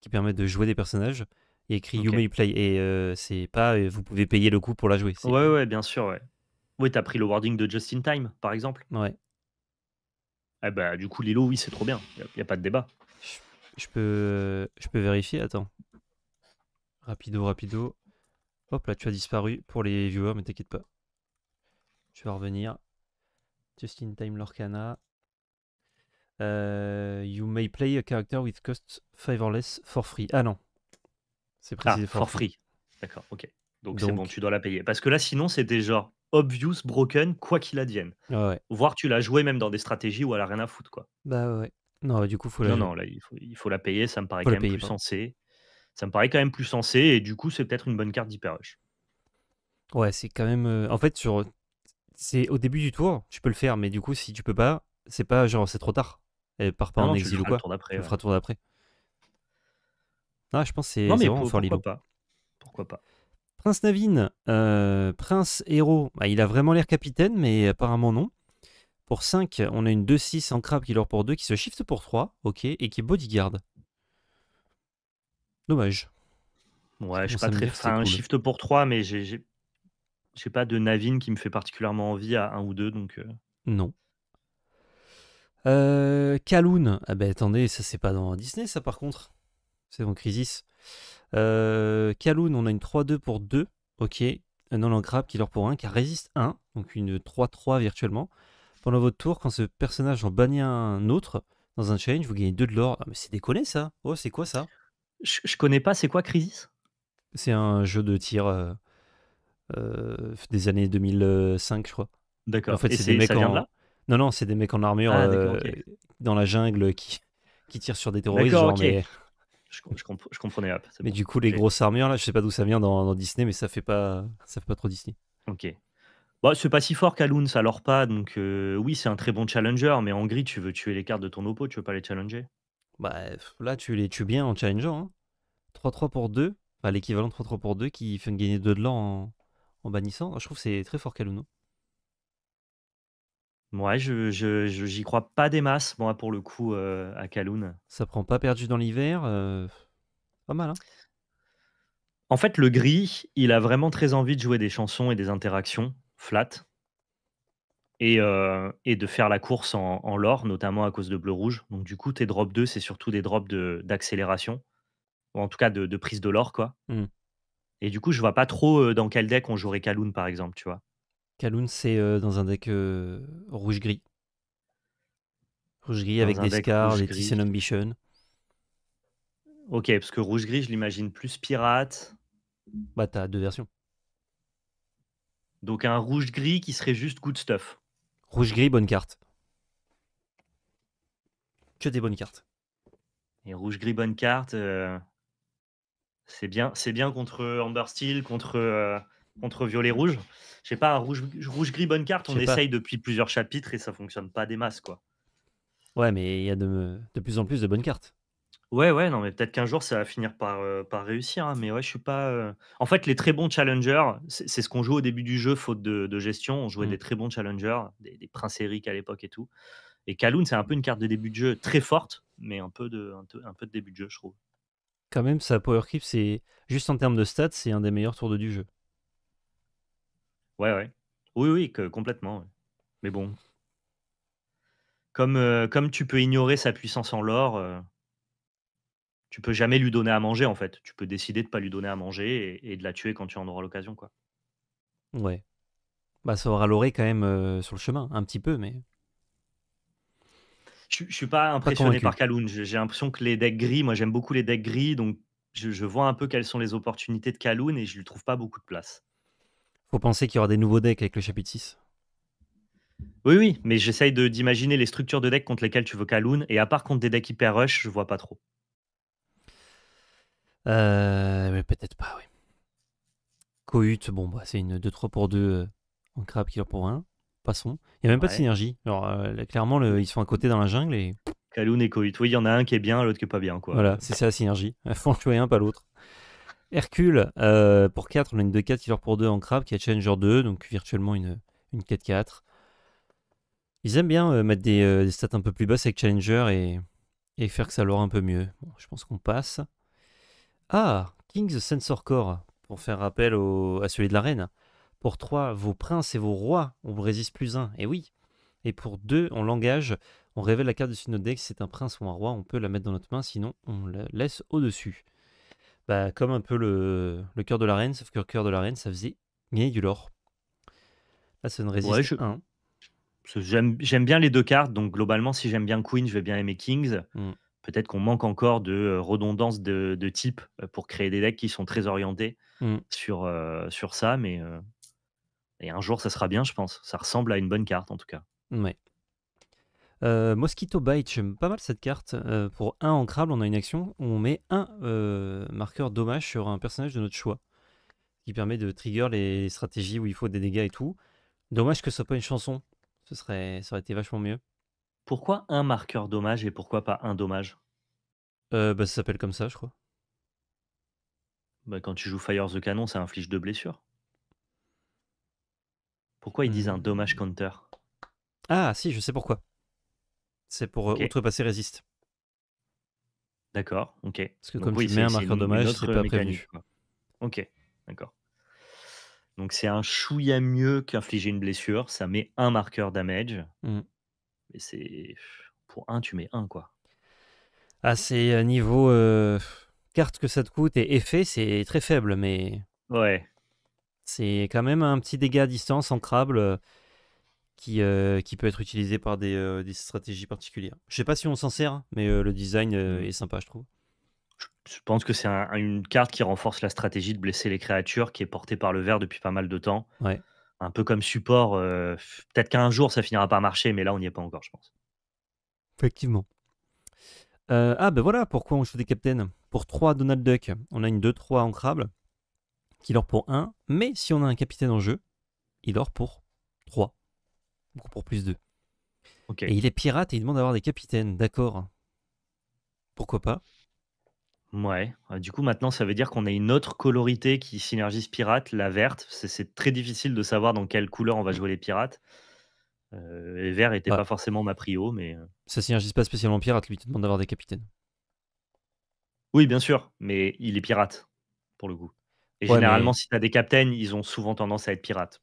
qui permettent de jouer des personnages, il y a écrit You OK. may play. Et c'est pas vous pouvez payer le coup pour la jouer. Ouais, ouais, bien sûr, ouais. Oui, tu as pris le wording de Just in Time, par exemple? Ouais. Ah bah, du coup, Lilo, oui, c'est trop bien. Il y a pas de débat. Je, je peux vérifier. Attends. Rapido, rapido. Hop là, tu as disparu pour les viewers, mais t'inquiète pas. Tu vas revenir. Just in time Lorcana. You may play a character with cost 5 or less for free. Ah non, c'est Ah, précisé for for free. free. D'accord, OK. Donc c'est bon, Donc, tu dois la payer. Parce que là, sinon, c'était genre obvious broken, quoi qu'il advienne. ouais, ouais. Voire tu l'as joué même dans des stratégies où elle a rien à foutre, quoi. Bah ouais. Non, du coup, faut Non, la, non, là, il faut la payer, ça me paraît faut quand la même payer, plus pardon. sensé. Ça me paraît quand même plus sensé et du coup, c'est peut-être une bonne carte d'Hyper Rush. Ouais, c'est quand même. En fait, c'est au début du tour, tu peux le faire, mais du coup, si tu peux pas, c'est pas genre c'est trop tard. Elle part pas Non, en non, tu le exil ou feras le quoi. tour Tu d'après, le ouais. feras tour d'après. Ah, je pense que c'est Non, c'est mais vraiment fort, pourquoi Lilo. pas? Pourquoi pas? Prince Navin, Prince Héros, bah, il a vraiment l'air capitaine, mais apparemment non. Pour 5, on a une 2-6 en crabe qui leur pour 2, qui se shift pour 3, ok, et qui est bodyguard. Dommage. Je Ouais, je suis commence pas à me très dire que c'est enfin, cool. shift pour 3 mais j'ai pas de Navin qui me fait particulièrement envie à un ou 2 donc Non. Kaloun, ah ben attendez, ça c'est pas dans Disney ça par contre. C'est dans Crisis. Kaloun, on a une 3-2 pour 2, ok. Un non crabe qui leur pour 1, qui résiste 1, donc une 3-3 virtuellement. Pendant votre tour, quand ce personnage en bannit un autre dans un challenge, vous gagnez 2 de l'or. Ah mais c'est déconné ça. Oh, c'est quoi ça? je connais pas, c'est quoi Crisis? C'est un jeu de tir des années 2005, je crois. Et en D'accord fait, et c'est des ça mecs vient de en. là? Non, non, c'est des mecs en armure Ah d'accord, OK. dans la jungle qui tirent sur des terroristes, D'accord, genre, OK. mais. Je comprenais, hop, c'est Mais bon. du coup, les OK, grosses armures, là, je sais pas d'où ça vient dans Disney, mais ça fait pas trop Disney. OK. Bah, c'est pas si fort qu'Alun, ça lord pas donc oui, c'est un très bon challenger mais en gris, tu veux tuer les cartes de ton oppo, tu veux pas les challenger? Bah, là, tu les tues bien en challengeant. Hein. 3-3 pour 2, enfin, l'équivalent de 3-3 pour 2 qui fait gagner 2 de l'or en bannissant. Je trouve que c'est très fort Kaluno. Ouais, j'y crois pas des masses, moi, pour le coup, à Kaloun. Ça prend pas perdu dans l'hiver. Pas mal, hein. En fait, le gris, il a vraiment très envie de jouer des chansons et des interactions flat et de faire la course en lore, notamment à cause de bleu-rouge. Donc du coup, tes drop 2, c'est surtout des drops d'accélération ou en tout cas de prise de l'or, quoi Hmm. et du coup, je vois pas trop, dans quel deck on jouerait Kaloun, par exemple, tu vois? Kaloun, c'est dans un deck rouge-gris. Rouge-gris avec Dans un des deck scars, des rouge-gris. Thyssen Ambition. OK, parce que rouge-gris, je l'imagine plus pirate, Bah, t'as 2 versions. donc un rouge-gris qui serait juste good stuff Rouge-gris, bonne carte. Que des bonnes cartes. et rouge-gris, bonne carte, c'est bien contre Amber Steel, contre Violet-Rouge. Je sais pas, un rouge-gris bonne carte, Je on sais pas. essaye depuis plusieurs chapitres et ça fonctionne pas des masses, quoi. Ouais, mais il y a de plus en plus de bonnes cartes. Ouais, ouais, non, mais peut-être qu'un jour ça va finir par réussir, hein, mais ouais, je suis pas, en fait, les très bons challengers, c'est ce qu'on joue au début du jeu, faute de gestion. On jouait Hmm. des très bons challengers, des Prince Eric à l'époque et tout. Et Kaloun, c'est un peu une carte de début de jeu très forte, mais un peu de début de jeu, je trouve. Quand même, sa Power Creep, c'est juste en termes de stats, c'est un des meilleurs tours de du jeu. Ouais, ouais. Oui, oui, complètement, ouais. Mais bon, comme tu peux ignorer sa puissance en lore, tu peux jamais lui donner à manger, en fait. Tu peux décider de pas lui donner à manger et de la tuer quand tu en auras l'occasion, quoi. Ouais. Bah, ça aura l'orée quand même sur le chemin, un petit peu, mais Je suis pas pas impressionné par convaincu. Kaloun. J'ai l'impression que les decks gris, moi j'aime beaucoup les decks gris, donc je vois un peu quelles sont les opportunités de Kaloun et je lui trouve pas beaucoup de place. Faut penser qu'il y aura des nouveaux decks avec le chapitre 6. Oui, oui, mais j'essaye d'imaginer les structures de decks contre lesquelles tu veux Kaloun, et à part contre des decks hyper rush, je vois pas trop. Mais peut-être pas, oui. Cohut, bon, bah, c'est une 2-3 pour 2 en crabe killer pour 1. Passons. Il n'y a même pas de Ouais. synergie. Alors, là, clairement, ils sont à côté dans la jungle et Kaloun et Cohut. Oui, il y en a un qui est bien, l'autre qui est pas bien, quoi. voilà, c'est ça la synergie. Faut en choisir un, pas l'autre. Hercule, pour 4, on a une 2-4 killer pour 2 en crabe qui a Challenger 2, donc virtuellement une 4-4. Ils aiment bien mettre des stats un peu plus basses avec Challenger et faire que ça leur un peu mieux. Bon, je pense qu'on passe. Ah, King's Sensor Core, pour faire rappel à celui de la reine. Pour 3, vos princes et vos rois, on vous résiste plus 1. Et oui. Et pour 2, en langage, on révèle la carte dessus de notre deck. Si c'est un prince ou un roi, on peut la mettre dans notre main, sinon on la laisse au-dessus. Bah, comme un peu le cœur de la reine, sauf que le cœur de la reine, ça faisait gagner du lore. Là, ça ne Ouais, résiste 1. j'aime bien les deux cartes, donc globalement, si j'aime bien Queen, je vais bien aimer Kings. Mm, Peut-être qu'on manque encore de redondance de type pour créer des decks qui sont très orientés mm, sur ça, mais et un jour, ça sera bien, je pense. Ça ressemble à une bonne carte, en tout cas. ouais. Mosquito Bite, j'aime pas mal cette carte. Pour 1 ancrable, on a une action où on met un marqueur dommage sur un personnage de notre choix, qui permet de trigger les stratégies où il faut des dégâts et tout. Dommage que ce soit pas une chanson, ça aurait été vachement mieux. Pourquoi un marqueur dommage et pourquoi pas un dommage? Bah, ça s'appelle comme ça, je crois. Bah, quand tu joues Fire the Cannon, ça inflige 2 blessures. Pourquoi ils disent un dommage Hmm. counter? Ah, si, je sais pourquoi. C'est pour OK, outrepasser résiste. d'accord, OK. Parce que Donc comme oui, tu mets un c'est marqueur une dommage, c'est autre pas mécanique, prévenu. quoi. OK, d'accord. Donc c'est un chouïa mieux qu'infliger une blessure, ça met un marqueur damage, Hmm. mais c'est pour un tu mets un quoi. Ah, c'est niveau carte que ça te coûte et effet, c'est très faible, mais Ouais. c'est quand même un petit dégât à distance ancrable qui peut être utilisé par des stratégies particulières. Je sais pas si on s'en sert, hein, mais le design Mmh. est sympa, je trouve. Je pense que c'est une carte qui renforce la stratégie de blesser les créatures, qui est portée par le vert depuis pas mal de temps. Ouais, Un peu comme support, peut-être qu'un jour ça finira par marcher, mais là on n'y est pas encore, je pense. effectivement. Ah, ben voilà pourquoi on joue des captains. Pour 3 Donald Duck, on a une 2-3 ancrable, qui leur pour 1, mais si on a un capitaine en jeu, il leur pour 3, donc pour plus 2. OK. Et il est pirate et il demande d'avoir des capitaines, d'accord. Pourquoi pas? Ouais. Du coup maintenant ça veut dire qu'on a une autre colorité qui synergise pirate, la verte. C'est très difficile de savoir dans quelle couleur on va jouer les pirates. Et vert était Bah, pas forcément ma prio, mais ça synergise pas spécialement pirate, lui, il te demande d'avoir des capitaines. oui bien sûr, mais il est pirate, pour le coup. Et Ouais, généralement mais si tu as des captains, ils ont souvent tendance à être pirates.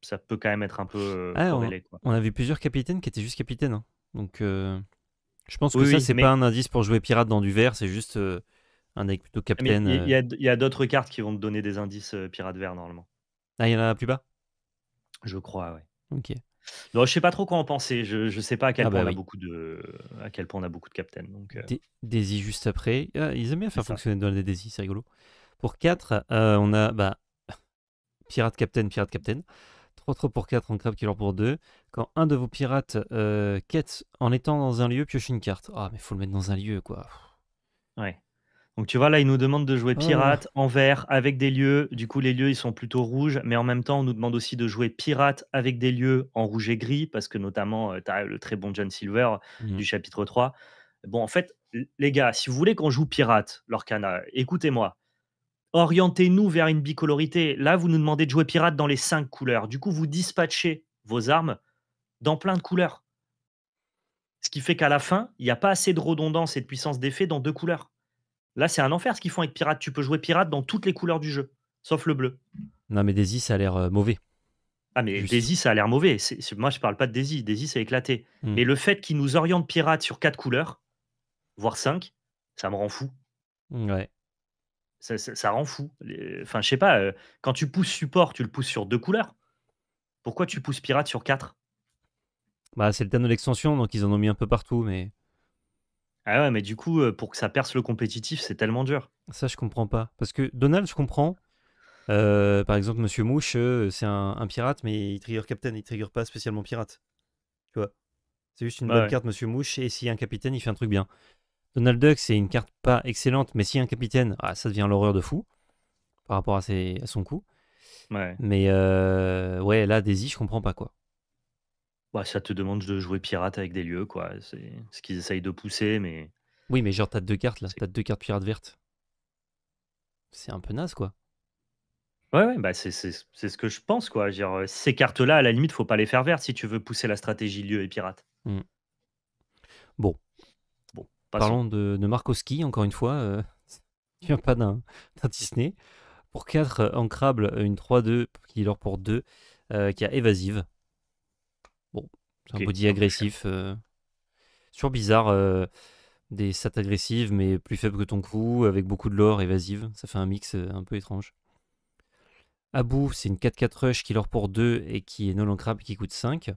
Ça peut quand même être un peu, ah, corrélé, quoi. on a vu plusieurs capitaines qui étaient juste capitaines, hein. Donc, je pense que Oui, ça, oui, c'est pas mais un indice pour jouer pirate dans du vert, c'est juste un deck plutôt mais capitaine. il y a d'autres cartes qui vont te donner des indices, pirate vert normalement. Ah, il y en a plus bas? Je crois, ouais. Ok. Non, je sais pas trop quoi en penser. Je sais pas à quel Ah point bah on a oui. beaucoup de à quel point on a beaucoup de captains, donc Daisy juste après. Ah, ils aiment bien c'est faire ça. fonctionner dans les Daisy, c'est rigolo. Pour 4, on a bah, pirate captain, pirate captain. 3 pour 4 en crabe killer pour 2. Quand un de vos pirates quête en étant dans un lieu, pioche une carte. Ah, mais faut le mettre dans un lieu, quoi. Ouais. Donc tu vois, là, il nous demande de jouer Oh. pirate en vert avec des lieux. Du coup, les lieux, ils sont plutôt rouges, mais en même temps, on nous demande aussi de jouer pirate avec des lieux en rouge et gris, parce que notamment, tu as le très bon John Silver Mhm. du chapitre 3. Bon, en fait, les gars, si vous voulez qu'on joue pirate, Lorcana, écoutez-moi. Orientez-nous vers une bicolorité. Là, vous nous demandez de jouer pirate dans les 5 couleurs. Du coup, vous dispatchez vos armes dans plein de couleurs. Ce qui fait qu'à la fin, il n'y a pas assez de redondance et de puissance d'effet dans 2 couleurs. Là, c'est un enfer ce qu'ils font avec pirate. Tu peux jouer pirate dans toutes les couleurs du jeu, sauf le bleu. Non, mais Daisy, ça a l'air mauvais. Ah mais Juste. Daisy, ça a l'air mauvais. Moi, je parle pas de Daisy. Daisy, c'est éclaté. Mm. Mais le fait qu'ils nous orientent pirate sur 4 couleurs, voire 5, ça me rend fou. Ouais. Ça rend fou. Enfin, je sais pas, quand tu pousses support, tu le pousses sur 2 couleurs. Pourquoi tu pousses pirate sur 4? Bah, c'est le thème de l'extension, donc ils en ont mis un peu partout, mais Ah ouais, mais du coup, pour que ça perce le compétitif, c'est tellement dur. ça, je comprends pas. Parce que Donald, je comprends. Par exemple, Monsieur Mouche, c'est un pirate, mais il trigger captain, il trigger pas spécialement pirate. Tu vois, c'est juste une Ouais, bonne ouais. carte, Monsieur Mouche, et s'il y a un capitaine, il fait un truc bien. Donald Duck, c'est une carte pas excellente, mais s'il y a un capitaine, ça devient l'horreur de fou par rapport à son coup. Ouais. Mais ouais, là, Daisy, je comprends pas quoi. Bah, ça te demande de jouer pirate avec des lieux, quoi. C'est ce qu'ils essayent de pousser, mais Oui, mais genre, t'as 2 cartes là, c'est t'as 2 cartes pirates vertes. C'est un peu naze quoi. ouais, ouais, bah, c'est ce que je pense, quoi. Je veux dire, ces cartes-là, à la limite, faut pas les faire vertes si tu veux pousser la stratégie lieu et pirate. Hmm. Bon, Bon, passons. parlons de Markowski, encore une fois. Tu viens pas d'un Disney. Pour 4 ancrables, une 3-2 qui leur pour 2, qui a évasive. Bon, c'est un OK, body un peu cher. agressif. Toujours bizarre, des stats agressives, mais plus faibles que ton coup, avec beaucoup de lore évasive. Ça fait un mix un peu étrange. Abu, c'est une 4-4 rush qui leur pour 2 et qui est non ancrable et qui coûte 5.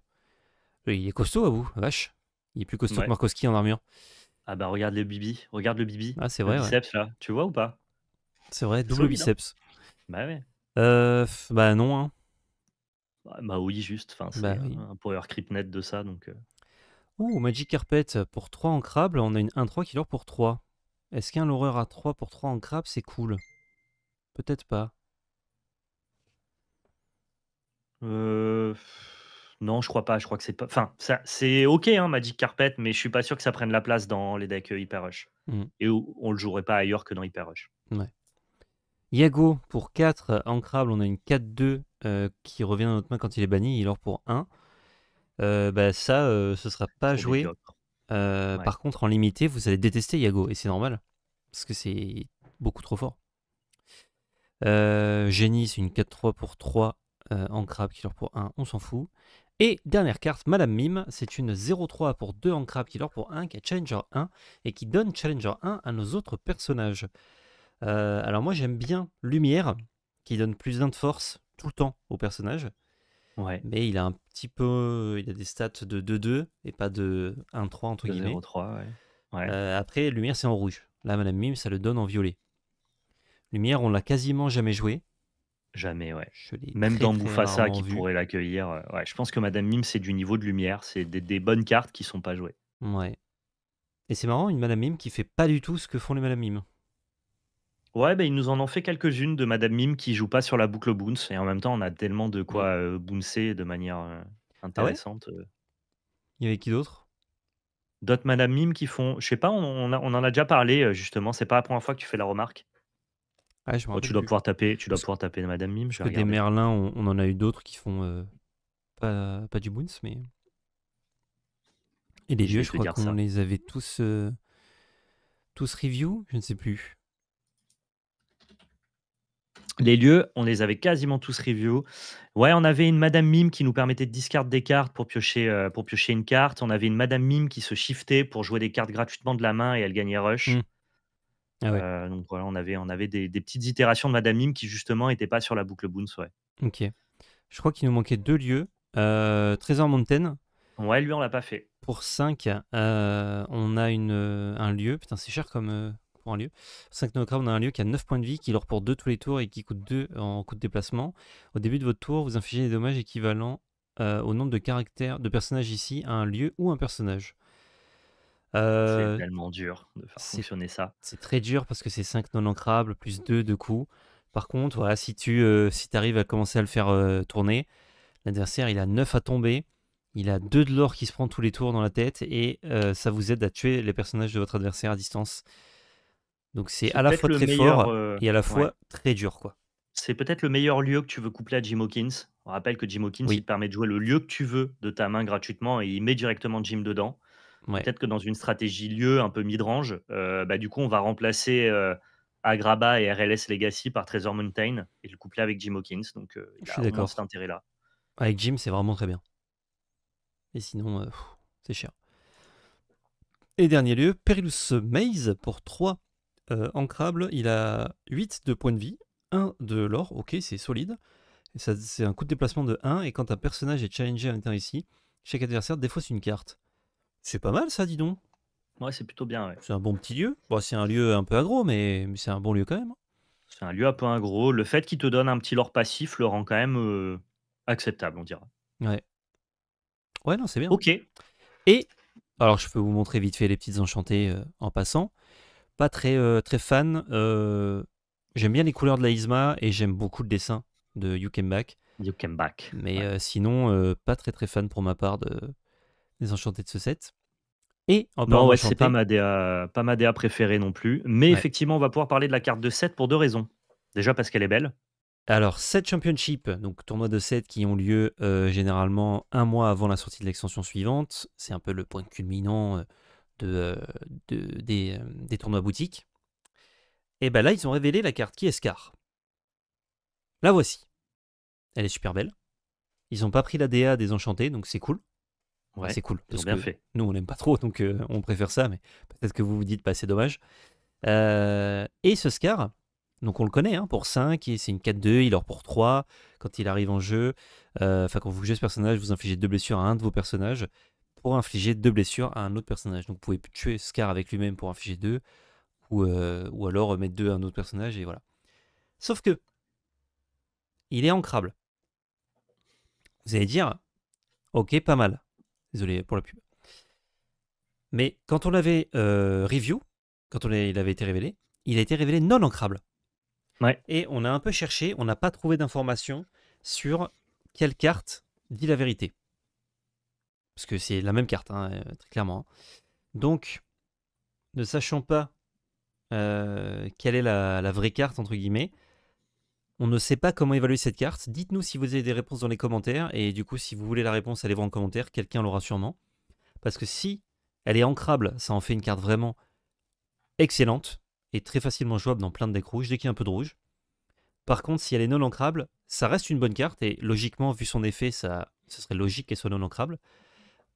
Il est costaud, Abu, vache. Il est plus costaud que Ouais. Markowski en armure. Ah bah, regarde le bibi, Ah, c'est le vrai, ouais. biceps là, tu vois ou pas? C'est vrai, C'est double solide, hein? biceps. Bah ouais. Bah non, hein. Bah oui, juste, enfin, Bah c'est oui. un power creep net de ça, donc Ouh, Magic Carpet, pour 3 ancrables, on a une 1-3 qui leur pour 3. Est-ce qu'un loreur à 3 pour 3 ancrables, c'est cool? Peut-être pas. Heu, non, je crois pas, je crois que c'est pas enfin, ça c'est OK, hein, Magic Carpet, mais je suis pas sûr que ça prenne la place dans les decks, Hyper Rush Hmm, et où on le jouerait pas ailleurs que dans Hyper Rush. ouais. Yago, pour 4 ancrables, on a une 4-2 qui revient dans notre main quand il est banni, il leur pour 1. Bah ça, ce sera pas Trop joué. médiocre. Ouais. Par contre, en limité, vous allez détester Yago, et c'est normal, parce que c'est beaucoup trop fort. Génie, c'est une 4-3 pour 3 en crabe qui leur pour 1, on s'en fout. Et dernière carte, Madame Mime, c'est une 0-3 pour 2 en crabe qui leur pour 1, qui a Challenger 1 et qui donne Challenger 1 à nos autres personnages. Alors moi j'aime bien Lumière, qui donne plus d'1 de force tout le temps au personnage, Ouais, mais il a un petit peu, il a des stats de 2-2 et pas de 1-3 entre de guillemets. 0-3, ouais. Ouais, Après, Lumière c'est en rouge. Là, Madame Mime, ça le donne en violet. Lumière, on l'a quasiment jamais joué. jamais, ouais. Je l'ai Même très dans très Mufasa rarement qui vu. pourrait l'accueillir, ouais, je pense que Madame Mime, c'est du niveau de lumière, c'est des bonnes cartes qui sont pas jouées. Ouais. Et c'est marrant, une Madame Mime qui fait pas du tout ce que font les Madame Mime. Ouais, bah, ils nous en ont fait quelques-unes de Madame Mime qui jouent pas sur la boucle Boons et en même temps, on a tellement de Mm. quoi, bouncer de manière, Ah ouais? intéressante, Il y avait qui d'autre? D'autres Madame Mime qui font je sais pas, on en a déjà parlé, justement, c'est pas la première fois que tu fais la remarque? Ah, je me Oh, rappelle plus. tu dois Parce, pouvoir taper Madame Mime, parce je que vais des regarder. Merlins, on en a eu d'autres qui font pas du Boons, mais. Et les Je lieux, vais je te crois dire qu'on ça. les avait tous review, je ne sais plus. Les lieux, on les avait quasiment tous review. Ouais, on avait une Madame Mime qui nous permettait de discard des cartes pour piocher une carte. On avait une Madame Mime qui se shiftait pour jouer des cartes gratuitement de la main et elle gagnait Hmm. rush. Ah ouais, Donc voilà, on avait des petites itérations de Madame Mime qui justement étaient pas sur la boucle Boons, ouais. ok. Je crois qu'il nous manquait 2 lieux. Trésor Mountain, Ouais, lui, on l'a pas fait. pour 5, on a un lieu. Putain, c'est cher comme pour un lieu. 5 Neocraft, on a un lieu qui a 9 points de vie, qui leur pour 2 tous les tours et qui coûte 2 en coût de déplacement. Au début de votre tour, vous infligez des dommages équivalents au nombre de caractères de personnages ici à un lieu ou un personnage. C'est Euh, tellement dur de faire c'est fonctionner ça. c'est très dur parce que c'est 5 non ancrables plus 2 de coups. Par contre, voilà, si tu arrives à commencer à le faire tourner, l'adversaire il a 9 à tomber. Il a 2 de l'or qui se prend tous les tours dans la tête et ça vous aide à tuer les personnages de votre adversaire à distance. Donc c'est C'est à la peut-être fois le très meilleur, fort et à la ouais. fois très dur, quoi. C'est peut-être le meilleur lieu que tu veux coupler à Jim Hawkins. On rappelle que Jim Hawkins, il Oui, te permet de jouer le lieu que tu veux de ta main gratuitement et il met directement Jim dedans. ouais, Peut-être que dans une stratégie lieu un peu midrange, bah, du coup, on va remplacer, Agrabah et RLS Legacy par Treasure Mountain et le coupler avec Jim Hawkins. Donc, il je suis a au moins cet d'accord. intérêt-là. Avec Jim, c'est vraiment très bien. Et sinon, c'est cher. Et dernier lieu, Perilous Maze pour 3 Ancrable, il a 8 de points de vie, 1 de l'or, ok, c'est solide. Et c'est un coût de déplacement de 1, et quand un personnage est challengé à l'intérieur ici, chaque adversaire défausse une carte. C'est pas mal ça, dis donc. Ouais, c'est plutôt bien, ouais. C'est un bon petit lieu. Bon, c'est un lieu un peu aggro, mais c'est un bon lieu quand même. C'est un lieu un peu ingrat. Le fait qu'il te donne un petit lore passif le rend quand même, acceptable, on dira. Ouais. Ouais, non, c'est bien. OK. Et, alors je peux vous montrer vite fait les petites enchantées en passant. Pas très fan. J'aime bien les couleurs de la Isma et j'aime beaucoup le dessin de You Came Back. You came back. Mais Ouais. sinon, pas très fan pour ma part des enchantés de ce set. Et en Non, parlant ouais, c'est d'enchantés, pas ma DA préférée non plus, mais ouais. effectivement, on va pouvoir parler de la carte de 7 pour 2 raisons. Déjà parce qu'elle est belle. Alors, 7 Championship, donc tournois de 7 qui ont lieu généralement un mois avant la sortie de l'extension suivante. C'est un peu le point culminant des tournois boutiques. Et ben là, ils ont révélé la carte qui est Scar. La voici. Elle est super belle. Ils n'ont pas pris la DA des enchantés, donc c'est cool. Enfin, Ouais, c'est cool, ils ont parce bien que fait. nous, on n'aime pas trop, donc on préfère ça, mais peut-être que vous vous dites, bah, c'est dommage. Et ce Scar, donc on le connaît hein, pour 5, et c'est une 4-2, il or pour 3 quand il arrive en jeu. Enfin, quand vous jouez ce personnage, vous infligez 2 blessures à un de vos personnages pour infliger 2 blessures à un autre personnage. Donc vous pouvez tuer Scar avec lui-même pour infliger 2, ou alors mettre 2 à un autre personnage, et voilà. Sauf que, il est ancrable. Vous allez dire, ok, pas mal. Désolé pour la pub. Mais quand on l'avait review, il avait été révélé, il a été révélé non ancrable. Ouais. Et on a un peu cherché, on n'a pas trouvé d'informations sur quelle carte dit la vérité. Parce que c'est la même carte, hein, très clairement. Donc, ne sachant pas quelle est la vraie carte, entre guillemets, on ne sait pas comment évaluer cette carte. Dites-nous si vous avez des réponses dans les commentaires. Et du coup, si vous voulez la réponse, allez voir en commentaire. Quelqu'un l'aura sûrement. Parce que si elle est ancrable, ça en fait une carte vraiment excellente et très facilement jouable dans plein de decks rouges dès qu'il y a un peu de rouge. Par contre, si elle est non ancrable, ça reste une bonne carte et logiquement, vu son effet, ce serait logique qu'elle soit non ancrable.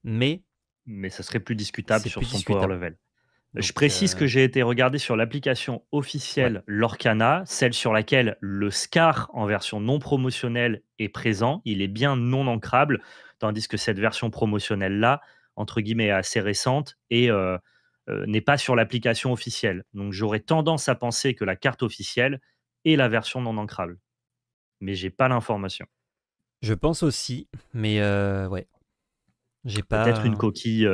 Mais Mais ça serait plus discutable c'est sur plus son power discutable. level. Je Donc, précise que j'ai été regarder sur l'application ouais. officielle Lorcana, celle sur laquelle le Scar en version non promotionnelle est présent. Il est bien non ancrable, tandis que cette version promotionnelle-là, entre guillemets, est assez récente et n'est pas sur l'application officielle. Donc j'aurais tendance à penser que la carte officielle est la version non ancrable. Mais j'ai pas l'information. Je pense aussi, mais ouais, j'ai Peut-être une pas. coquille,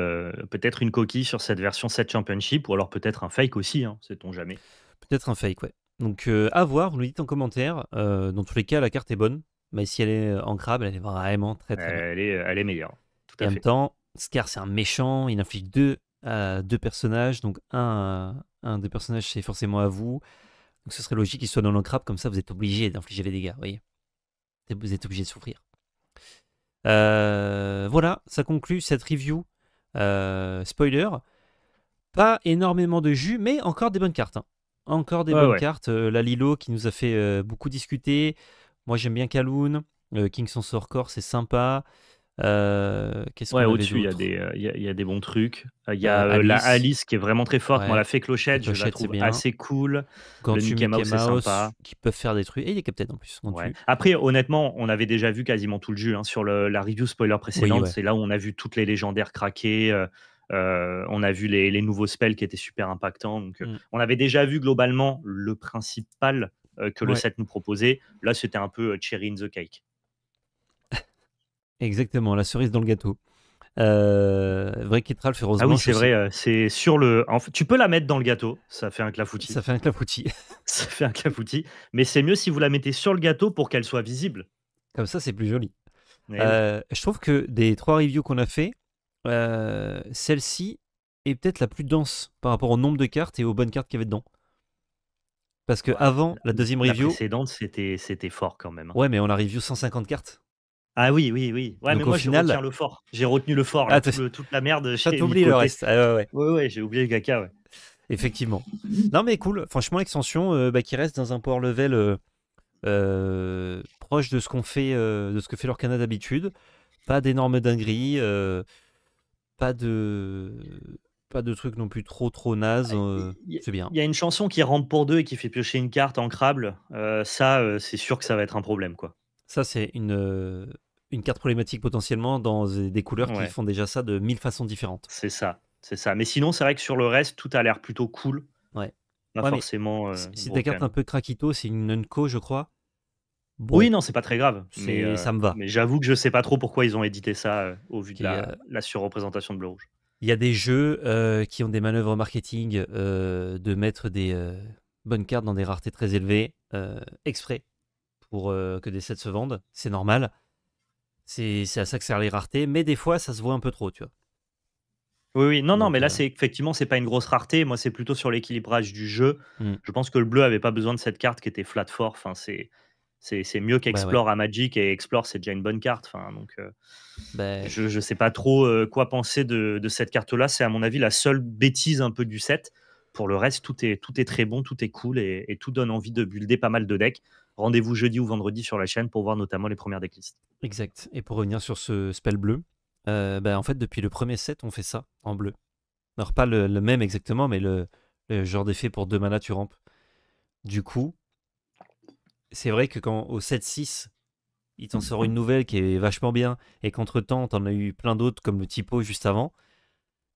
peut-être une coquille sur cette version 7 Championship ou alors peut-être un fake aussi, hein, sait-on jamais. Peut-être un fake, ouais. Donc, à voir, vous nous dites en commentaire. Dans tous les cas, la carte est bonne, mais si elle est ancrable, elle est vraiment très bonne. Elle est meilleure, tout Et à en même fait. temps, Scar, c'est un méchant, il inflige 2 à 2 personnages, donc un des personnages, c'est forcément à vous. Donc ce serait logique qu'il soit non ancrable, comme ça vous êtes obligé d'infliger les dégâts, vous voyez. Vous êtes obligé de souffrir. Voilà, ça conclut cette review. Spoiler, pas énormément de jus, mais encore des bonnes cartes. Hein. Encore des Ouais, bonnes ouais. cartes. La Lilo qui nous a fait beaucoup discuter. Moi j'aime bien Kaloun. King's Sensor Core, c'est sympa. Qu'est-ce Ouais, qu'on avait au-dessus, il y a d'autre? il y a des bons trucs. Il y a, la Alice, Alice qui est vraiment très forte. Moi, ouais. la fée La Clochette, je la clochette, c'est trouve bien. assez cool. Le Gantu, Mickey Mickey Mouse, c'est Mouse, sympa. qui peuvent faire des trucs. Et il est captain en plus, Ouais. Gantu. Après, honnêtement, on avait déjà vu quasiment tout le jus, hein, sur la review spoiler Oui, précédente. ouais. C'est là où on a vu toutes les légendaires craquer. On a vu les nouveaux spells qui étaient super impactants. Donc, Mm. on avait déjà vu globalement le principal que le Ouais, set nous proposait. Là, c'était un peu cherry in the cake. exactement, la cerise dans le gâteau. Vrai Ralph et Rose Ah oui, Blanche c'est aussi. vrai, c'est sur le en fait, tu peux la mettre dans le gâteau, ça fait un clafoutis, Ça fait un clafoutis. ça fait un clafoutis, mais c'est mieux si vous la mettez sur le gâteau pour qu'elle soit visible. Comme ça, c'est plus joli. Eh oui. Je trouve que des 3 reviews qu'on a fait, celle-ci est peut-être la plus dense par rapport au nombre de cartes et aux bonnes cartes qu'il y avait dedans. Parce que Ouais, avant la deuxième la review, précédente, c'était fort quand même, hein. ouais, mais on a review 150 cartes. Ah oui, oui, oui. Ouais, mais Donc au moi je retiens final, le fort. J'ai retenu le fort là, ah, toute la merde, toi, j'ai mis de t'oublies le côté. reste. Ah, ouais, ouais, Ouais, ouais, j'ai oublié le caca, ouais. effectivement. Non, mais cool. Franchement, l'extension qui reste dans un power level proche de ce qu'on fait, de ce que fait l'Orcana d'habitude. Pas d'énormes dingueries, pas de Pas de trucs non plus trop naze, Il y a c'est bien. il y a une chanson qui rampe pour 2 et qui fait piocher une carte ancrable, ça, c'est sûr que ça va être un problème, quoi. Ça, c'est une carte problématique potentiellement dans des couleurs qui Ouais, font déjà ça de 1000 façons différentes. c'est ça, c'est ça. Mais sinon, c'est vrai que sur le reste, tout a l'air plutôt cool, Ouais. pas Ouais, mais forcément, si ta carte broken. un peu craquito, c'est une Unco, je crois. Bon, Oui, non, c'est pas très grave, ça me va. mais j'avoue que je sais pas trop pourquoi ils ont édité ça, au vu de OK, la surreprésentation de bleu-rouge. il y a des jeux, qui ont des manœuvres marketing, de mettre des, bonnes cartes dans des raretés très élevées, exprès pour, que des sets se vendent. C'est normal. C'est à ça que servent les raretés, mais des fois, ça se voit un peu trop, tu vois? Oui, oui, non, non, mais Donc là, c'est effectivement, c'est pas une grosse rareté. Moi, c'est plutôt sur l'équilibrage du jeu. mmh, Je pense que le bleu avait pas besoin de cette carte qui était flat 4. Enfin, c'est mieux bah, ouais. qu'Explore à Magic et Explore, c'est déjà une bonne carte. Enfin, donc, Beh, je sais pas trop, quoi penser de cette carte-là. C'est à mon avis la seule bêtise un peu du set. Pour le reste, tout est très bon, tout est cool et tout donne envie de builder pas mal de decks. Rendez-vous jeudi ou vendredi sur la chaîne pour voir notamment les premières decklists. exact, et pour revenir sur ce spell bleu, bah, en fait, depuis le premier set, on fait ça en bleu. Alors pas le même exactement, mais le genre d'effet pour 2 mana, tu rampes. Du coup, c'est vrai que quand au 7-6, il t'en sort une nouvelle qui est vachement bien, et qu'entre-temps, t'en as eu plein d'autres comme le typo juste avant,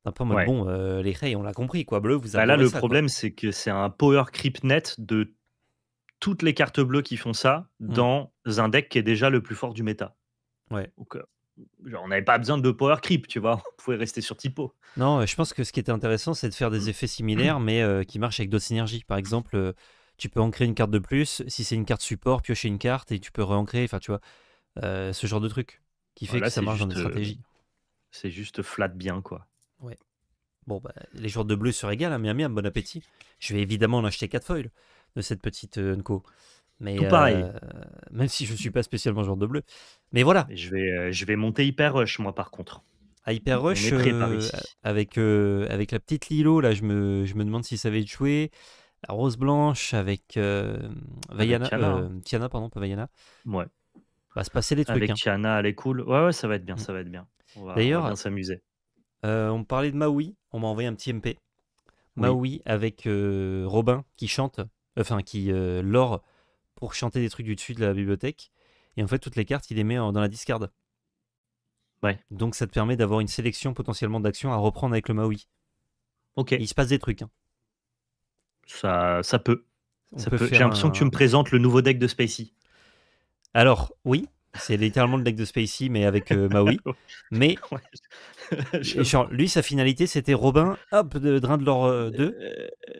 t'es un peu en mode: Ouais. «Bon, les Rey, on l'a compris quoi, bleu, vous Bah, là, adorez le ça quoi». problème, c'est que c'est un power creep net de toutes les cartes bleues qui font ça Mmh, dans un deck qui est déjà le plus fort du méta. ouais. Donc, genre, on n'avait pas besoin de power creep, tu vois? On pouvait rester sur typo. Non, je pense que ce qui était intéressant, c'est de faire des effets similaires, mais qui marchent avec d'autres synergies. Par exemple, tu peux ancrer une carte de plus. Si c'est une carte support, piocher une carte et tu peux re-ancrer. Enfin, tu vois, ce genre de truc qui fait que Voilà, ça marche dans des stratégies. c'est juste flat bien, quoi. Ouais. Bon, bah, les joueurs de bleu se régalent, hein, miam miam, bon appétit. Je vais évidemment en acheter 4 foils de cette petite Unco. Mais Tout pareil. même si je suis pas spécialement joueur de bleu. Mais voilà, Et je vais monter Hyper Rush, moi, par contre. à Hyper On Rush, est prêt par ici. avec la petite Lilo, là, je me demande si ça va être joué. La Rose Blanche avec Avec Vaiana, Kiana, hein. Tiana, pardon, pas Vaiana. Ouais. Va se passer des trucs, Avec hein. Kiana, elle est cool. Ouais, ouais, ça va être bien, Mm. ça va être bien. On va D'ailleurs, bien s'amuser. on me parlait de Maui, on m'a envoyé un petit MP. Oui. Maui avec Robin qui chante, enfin qui lore pour chanter des trucs du dessus de la bibliothèque. Et en fait, toutes les cartes, il les met dans la discard. Ouais. Donc ça te permet d'avoir une sélection potentiellement d'actions à reprendre avec le Maui. Et OK. il se passe des trucs, hein. Ça peut. On Ça peut peut. J'ai faire l'impression que tu un... me présentes le nouveau deck de Spacey. Alors, oui, c'est littéralement le deck de Spacey, mais avec Maui. Mais Ouais, et je genre, vois. lui, sa finalité, c'était Robin, hop, de Drain de l'or 2.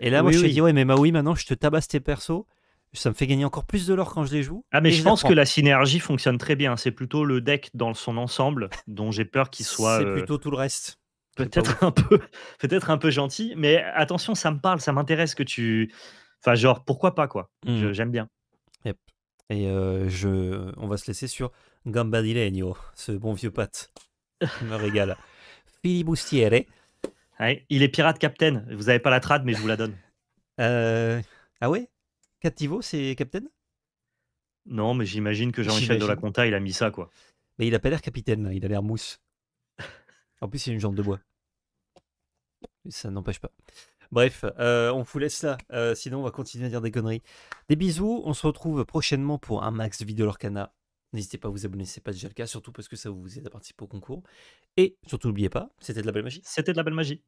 Et là, moi, Oui, je te dis, oui. ouais, mais Maui, maintenant, je te tabasse tes persos. Ça me fait gagner encore plus de l'or quand je les joue. Ah, mais Et je je les pense que reprends. la synergie fonctionne très bien. C'est plutôt le deck dans son ensemble dont j'ai peur qu'il soit, C'est plutôt tout le reste qui est pas peut-être ouf. un peu peut-être un peu gentil. Mais attention, ça me parle, ça m'intéresse que tu enfin, genre, pourquoi pas, quoi? Mhm. J'aime bien. Yep. Et on va se laisser sur Gambadilegno, ce bon vieux Pat qui me régale. Filibustiere. Ouais, il est pirate captain. Vous avez pas la trad, mais je vous la donne. Euh, Ah ouais? Cattivo, c'est Captain? Non, mais j'imagine que Jean-Michel J'imagine. Delaconta, il a mis ça, quoi. Mais il a pas l'air capitaine, là. Il a l'air mousse. En plus, il a une jambe de bois. Ça n'empêche pas. Bref, on vous laisse là. Sinon, on va continuer à dire des conneries. Des bisous. On se retrouve prochainement pour un max de vidéos Lorcana. N'hésitez pas à vous abonner si ce n'est pas déjà le cas, surtout parce que ça vous aide à participer au concours. Et surtout, n'oubliez pas, c'était de la belle magie. C'était de la belle magie.